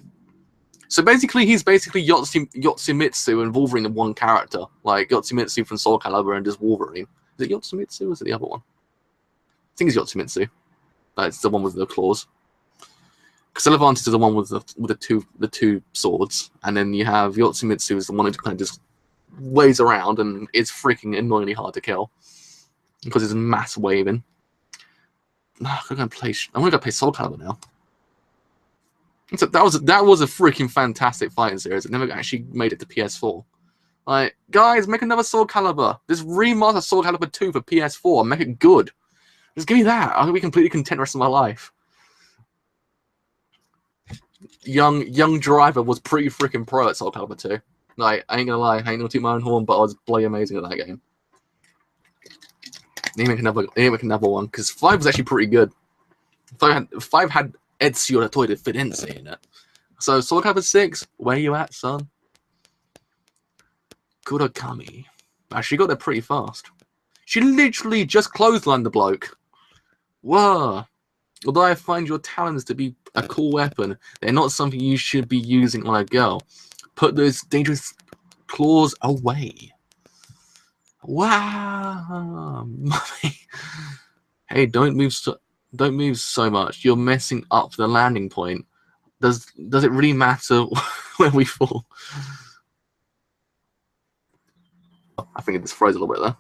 So basically, he's basically Yotsumitsu and Wolverine in one character. Like Yotsumitsu from Soul Calibur and just Wolverine. Is it Yotsumitsu or is it the other one? I think it's Yotsumitsu. That's the one with the claws. Celevantis is the one with the two swords, and then you have Yotsumitsu is the one who kind of just waves around and is freaking annoyingly hard to kill because it's mass waving. I'm gonna go play Soul Calibur now. So that was a freaking fantastic fighting series. It never actually made it to PS4. Like, guys, make another Soul Calibur. This remaster Soul Calibur 2 for PS4. Make it good. Just give me that. I'll be completely content the rest of my life. Young Driver was pretty freaking pro at Soul Calibur 2. Like, I ain't gonna lie, I ain't gonna toot my own horn, but I was bloody amazing at that game. They make another one, because 5 was actually pretty good. 5 had Ezio Toy Firenze in it. So Soul Calibur 6, where you at, son? Kurakami. Actually got there pretty fast. She literally just clotheslined the bloke. Whoa. Although I find your talons to be a cool weapon, they're not something you should be using on a girl. Put those dangerous claws away. Wow. Hey, don't move so much. You're messing up the landing point. Does it really matter where we fall? I think it just froze a little bit there.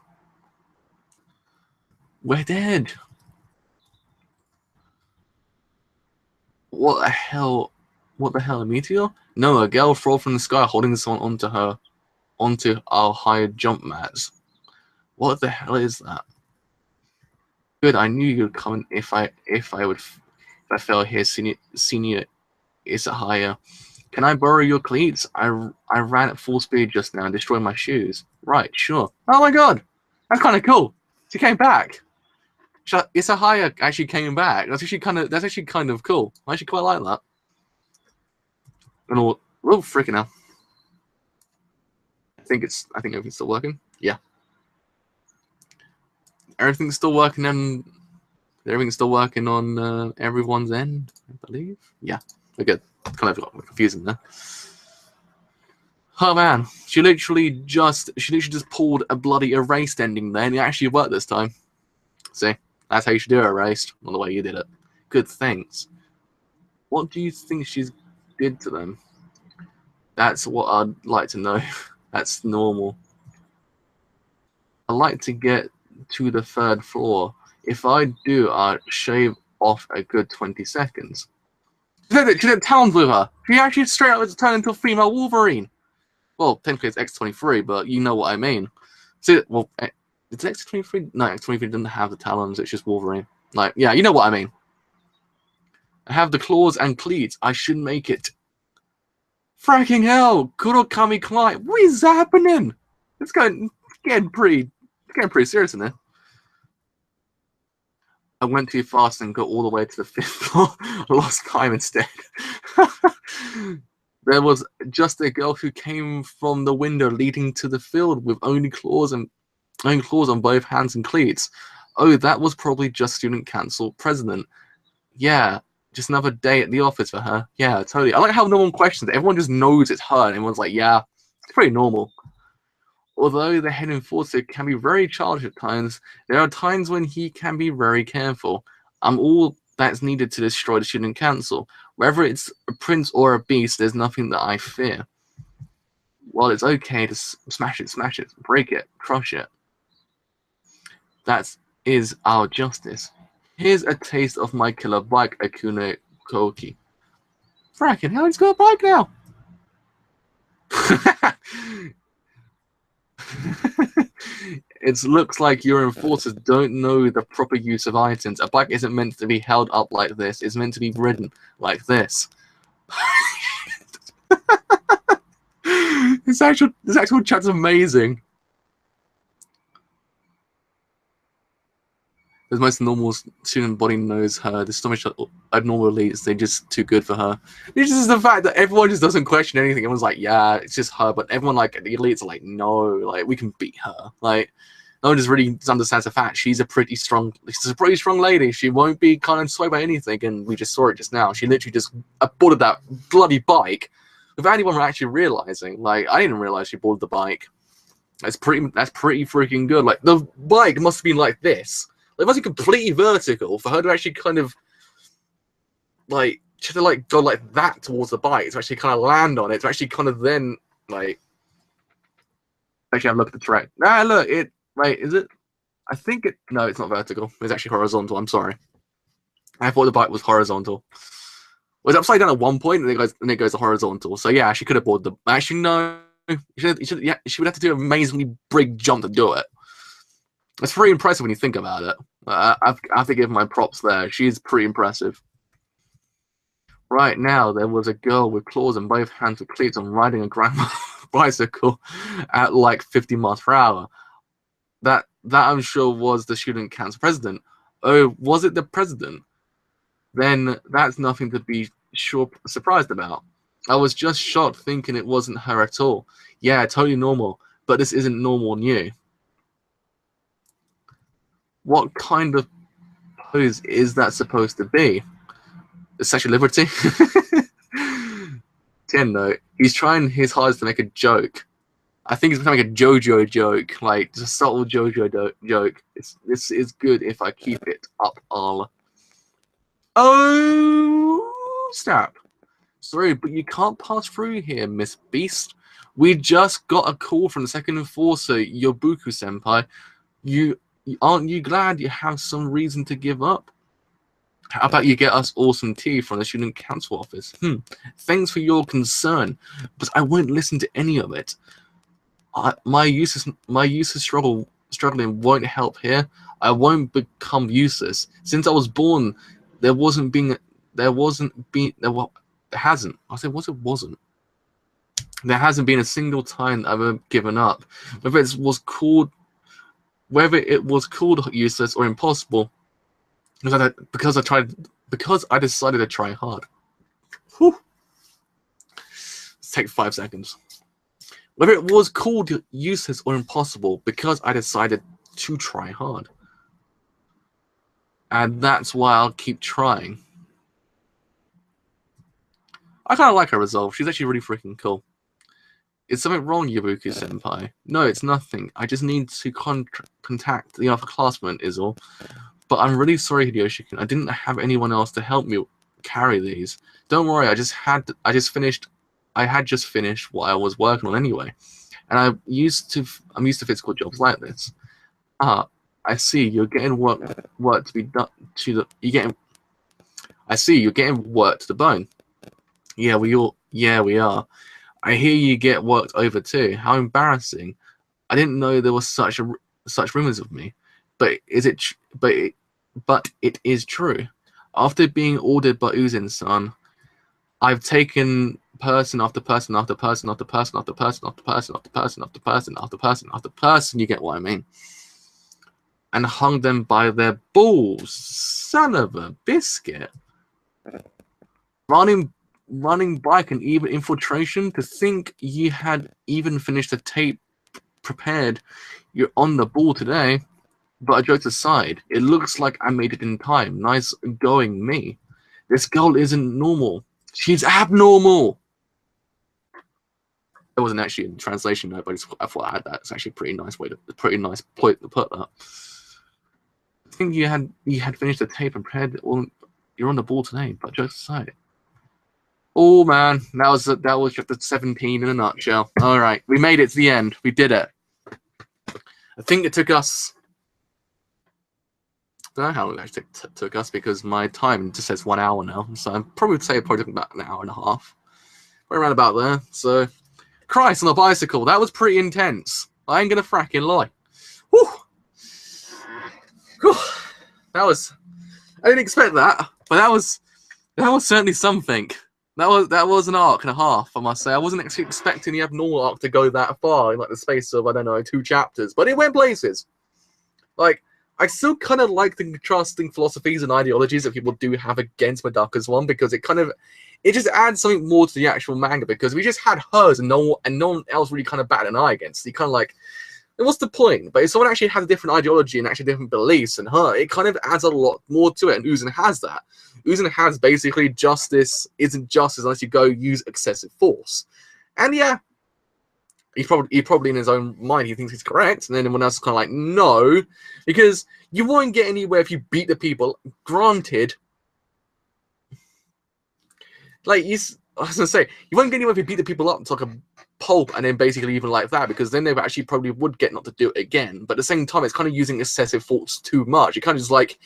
We're dead. What the hell? What the hell? A meteor? No, a girl fell from the sky holding someone onto our high jump mats. What the hell is that? Good, I knew you'd come if I fell here, senior. Is it higher? Can I borrow your cleats? I ran at full speed just now and destroyed my shoes. Right, sure. Oh my god, that's kind of cool. She came back. Isahaya actually came back. That's actually kind of cool. I actually quite like that. And all, oh freaking hell. I think everything's still working. Yeah. Everything's still working and everything's still working on everyone's end, I believe. Yeah. We're good. Kind of confusing there. Oh man, she literally just pulled a bloody erased ending there, and it actually worked this time. See, that's how you should do it, erased, not the way you did it. Good things. What do you think she's did to them? That's what I'd like to know. That's normal. I'd like to get to the 3rd floor. If I do, I'd shave off a good 20 seconds. She did talons with her. She actually straight up turned into a female Wolverine. Well, technically it's X-23, but you know what I mean. See, well, it's X-23? No, X-23 didn't have the talons. It's just Wolverine. Like, yeah, you know what I mean. I have the claws and cleats. I should make it. Fracking hell! Kurokami climb. What is happening? It's getting pretty serious in there. I went too fast and got all the way to the 5th floor. I lost time instead. There was just a girl who came from the window leading to the field with only claws on both hands and cleats. Oh, that was probably just student council president. Yeah, just another day at the office for her. Yeah, totally. I like how no one questions it. Everyone just knows it's her, and everyone's like, yeah, it's pretty normal. Although the head enforcer can be very childish at times, there are times when he can be very careful. I'm all that's needed to destroy the student council. Whether it's a prince or a beast, there's nothing that I fear. Well, it's okay to smash it, break it, crush it. That is our justice. Here's a taste of my killer bike, Akune Koki. Fracking hell, he's got a bike now! It looks like your enforcers don't know the proper use of items. A bike isn't meant to be held up like this. It's meant to be ridden like this. This actual chat's amazing. The most normal student body knows her. The stomach abnormal elites, they're just too good for her. It's just the fact that everyone just doesn't question anything. Everyone's like, yeah, it's just her. But everyone, like, the elites are like, no, like, we can beat her. Like, no one just really understands the fact she's a pretty strong lady. She won't be kind of swayed by anything. And we just saw it just now. She literally just boarded that bloody bike without anyone actually realizing. Like, I didn't realize she boarded the bike. That's pretty freaking good. Like, the bike must have been like this. It must be completely vertical for her to actually kind of, like, she had to, like, go like that towards the bike to actually kind of land on it, to actually kind of then, like, actually have a look at the track. Ah, look, wait, is it? I think it, no, it's not vertical. It's actually horizontal, I'm sorry. I thought the bike was horizontal. It was upside down at one point, and it goes to horizontal. So, yeah, she could have boarded the, actually, no. She would have to do an amazingly big jump to do it. It's pretty impressive when you think about it. I have to give my props there. She's pretty impressive. Right now, there was a girl with claws in both hands with cleats on riding a grandma bicycle at like 50 miles per hour. That I'm sure was the student council president. Oh, was it the president? Then that's nothing to be surprised about. I was just shocked thinking it wasn't her at all. Yeah, totally normal. But this isn't normal new. What kind of pose is that supposed to be? Sexual liberty? No, he's trying his hardest to make a joke. I think he's becoming a JoJo joke, like just a subtle JoJo joke. This is good if I keep it up all. Oh, stop. Sorry, but you can't pass through here, Miss Beast. We just got a call from the second enforcer, Yobuku-senpai. Aren't you glad you have some reason to give up? How about you get us all some tea from the student council office? Thanks for your concern, but I won't listen to any of it. My useless struggling won't help here. I won't become useless. Since I was born, there hasn't. There hasn't been a single time I've ever given up. Whether it was called useless or impossible, because I decided to try hard. Whew. Let's take 5 seconds. Whether it was called useless or impossible, because I decided to try hard. And that's why I'll keep trying. I kind of like her resolve. She's actually really freaking cool. Is something wrong, Yobuku-senpai? No, it's nothing. I just need to contact the upperclassmen, is all. But I'm really sorry, Hideyoshi-kun. I didn't have anyone else to help me carry these. Don't worry, I had just finished what I was working on anyway. And I'm used to physical jobs like this. Ah, I see. You're getting work to be done I see. You're getting work to the bone. Yeah, we are. I hear you get worked over too. How embarrassing! I didn't know there was such rumors of me. But it is true. After being ordered by Uzin-san, I've taken person after person after person after person after person after person after person after person after person after person, you get what I mean, and hung them by their balls. Son of a biscuit. Running bike and even infiltration. To think you had even finished the tape prepared, you're on the ball today. But jokes aside, it looks like I made it in time. Nice going, me. This girl isn't normal. She's abnormal. It wasn't actually in translation note, but I thought I had that. It's actually a pretty nice point to put that. I think you had finished the tape and prepared. You're on the ball today. But jokes aside. Oh man, that was chapter 17 in a nutshell. All right, we made it to the end. We did it. I think it took us. I don't know how long it actually took us because my time just says 1 hour now. So I probably would say it probably took about an hour and a half. Right around about there. So, Christ on a bicycle. That was pretty intense. I ain't gonna fracking lie. Whew. Whew. That was. I didn't expect that, but that was certainly something. That was an arc and a half, I must say. I wasn't actually expecting the abnormal arc to go that far in like the space of, I don't know, 2 chapters, but it went places. Like, I still kind of like the contrasting philosophies and ideologies that people do have against Medaka's one, because it just adds something more to the actual manga, because we just had hers and no one else really kind of batted an eye against. You kind of like, what's the point? But if someone actually has a different ideology and actually different beliefs than her, it kind of adds a lot more to it, and Uzan has that. Uzan has basically justice isn't justice unless you go use excessive force. And yeah, he probably in his own mind he thinks he's correct, and then everyone else is kind of like, no, because you won't get anywhere if you beat the people. Granted, like I was gonna say, you won't get anywhere if you beat the people up to like a pulp and then basically even like that, because then they actually probably would get not to do it again. But at the same time, it's kind of using excessive force too much. It kind of just like,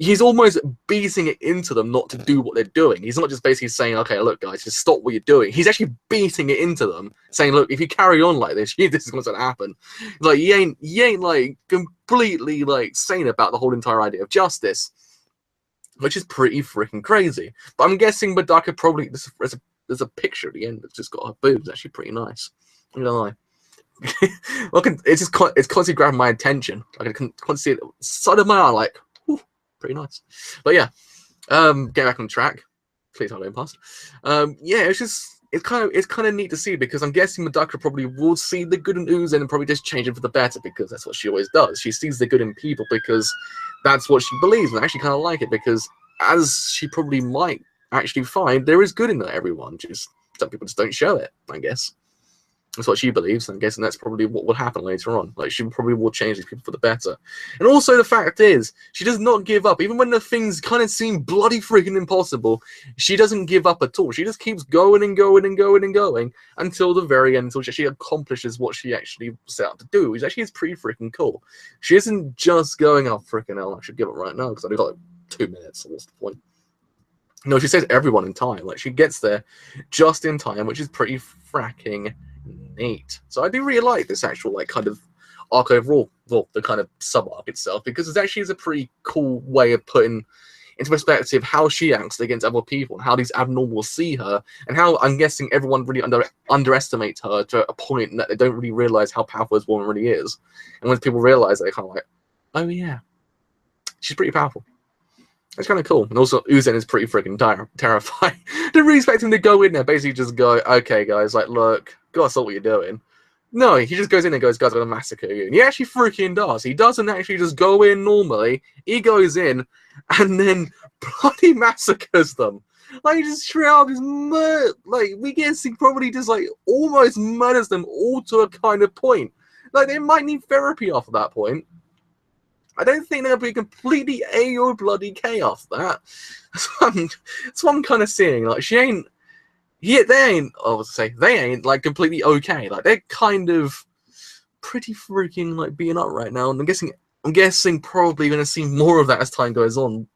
he's almost beating it into them not to do what they're doing. He's not just basically saying, okay, look, guys, just stop what you're doing. He's actually beating it into them, saying, look, if you carry on like this, this is what's going to happen. Like, he ain't like completely like sane about the whole entire idea of justice, which is pretty freaking crazy. But I'm guessing Medaka probably, there's a picture at the end that's just got her boobs. Actually pretty nice. I'm gonna lie. Look, it's constantly grabbing my attention. Like, I can constantly see it side of my eye, like, pretty nice. But yeah, get back on track. Please hold on past. Yeah, it's kind of neat to see, because I'm guessing Medaka probably will see the good in Uzan and probably just change it for the better, because that's what she always does. She sees the good in people because that's what she believes, and I actually kind of like it, because as she probably might actually find, there is good in everyone. Just some people just don't show it, I guess. That's what she believes, and I'm guessing that's probably what will happen later on. Like, she probably will change these people for the better. And also, the fact is, she does not give up. Even when the things kind of seem bloody freaking impossible, she doesn't give up at all. She just keeps going and going and going and going until the very end, until she actually accomplishes what she actually set out to do, which actually is pretty freaking cool. She isn't just going, oh, freaking hell, I should give it right now, because I've got like 2 minutes, so what's the point? No, she says everyone in time. Like, she gets there just in time, which is pretty fracking neat. So I do really like this actual like kind of arc overall, well, the kind of sub arc itself, because it actually is a pretty cool way of putting into perspective how she acts against other people, and how these abnormals see her, and how I'm guessing everyone really underestimates her to a point that they don't really realize how powerful this woman really is. And when people realize, they're kind of like, oh yeah, she's pretty powerful. It's kind of cool. And also, Uzan is pretty freaking terrifying. Didn't really expect him to go in there, basically just go, okay, guys, like, look, gotta stop what you're doing. No, he just goes in and goes, guys, I'm gonna massacre you. And he actually freaking does. He doesn't actually just go in normally. He goes in and then bloody massacres them. Like, he just straight up just like, we guess he probably just, like, almost murders them all to a kind of point. Like, they might need therapy after that point. I don't think they'll be completely A.O. bloody K after that. That's what I'm kind of seeing. Like, they ain't, like, completely okay. Like, they're kind of pretty freaking, like, beaten up right now. And I'm guessing probably going to see more of that as time goes on.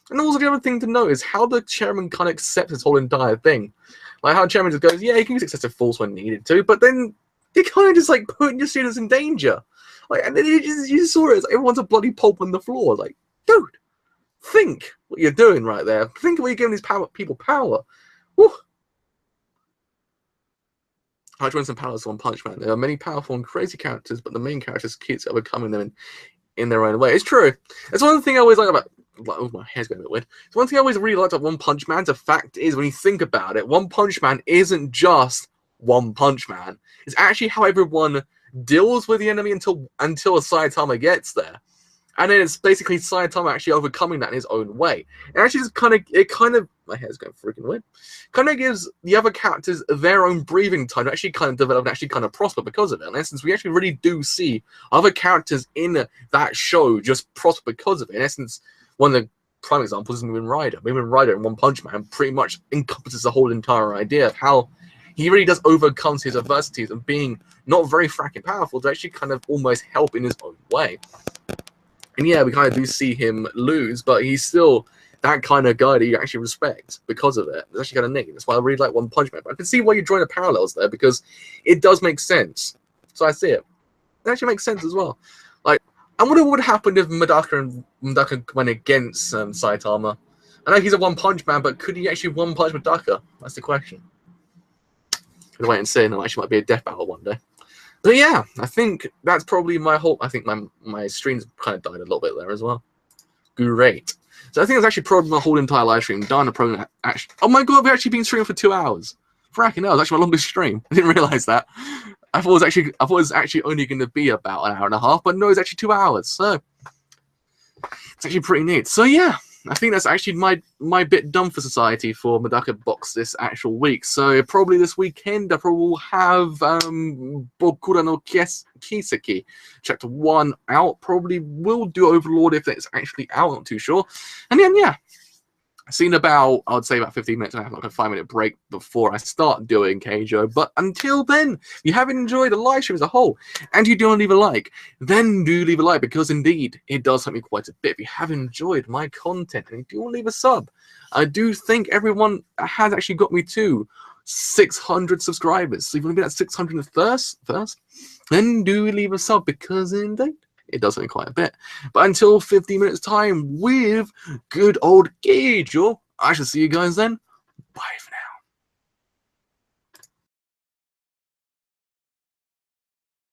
And also, the other thing to note is how the chairman kind of accepts this whole entire thing. Like, how the chairman just goes, yeah, you can use excessive force when needed to, but then they kind of just, like, putting your students in danger. Like, and then you just saw it as everyone's a bloody pulp on the floor. Like, dude, think what you're doing right there. Think what you're giving these people power. Woo. How to win some powers One Punch Man. There are many powerful and crazy characters, but the main character is key to overcoming them in their own way. It's true. It's one thing I always like about. Oh, my hair's going a bit weird. It's one thing I always really liked about One Punch Man. The fact is, when you think about it, One Punch Man isn't just One Punch Man. It's actually how everyone deals with the enemy until Saitama gets there. And then it's basically Saitama actually overcoming that in his own way. It actually just kind of my hair's going freaking weird. Kind of gives the other characters their own breathing time to actually kind of develop and actually kind of prosper because of it. In essence, we actually really do see other characters in that show just prosper because of it. In essence, one of the prime examples is Moomin Rider. Moomin Rider in One Punch Man pretty much encompasses the whole entire idea of how he really does overcome his adversities and being not very fracking powerful to actually kind of almost help in his own way. And yeah, we kind of do see him lose, but he's still that kind of guy that you actually respect because of it. It's actually kind of neat. That's why I really like One Punch Man. But I can see why you're drawing the parallels there because it does make sense. So I see it. It actually makes sense as well. Like, I wonder what would happen if Medaka went against Saitama. I know he's a One Punch Man, but could he actually One Punch Medaka? That's the question. We'll wait and see. And it actually might be a death battle one day. But yeah, I think that's probably my whole. I think my streams kind of died a little bit there as well. Great. So I think that's actually probably my whole entire live stream done. Actually, oh my god, we've actually been streaming for 2 hours. Fracking hell, it's actually my longest stream. I didn't realize that. I thought it was actually only going to be about an hour and a half, but no, it's actually 2 hours. So it's actually pretty neat. So yeah, I think that's actually my bit done for society for Medaka Box this actual week. So probably this weekend I probably will have Bokura no Kiseki chapter 1 out. Probably will do Overlord if it's actually out, not too sure. And then yeah, seen about, I would say about 15 minutes and I have like a 5-minute break before I start doing Keijo. But until then, if you haven't enjoyed the live stream as a whole and you do want to leave a like, then do leave a like because indeed it does help me quite a bit. If you have enjoyed my content and you do want to leave a sub, I do think everyone has actually got me to 600 subscribers. So if you want to be at 600 first, then do leave a sub because indeed it does something quite a bit. But until 15 minutes time with good old Keijo, I shall see you guys then. Bye.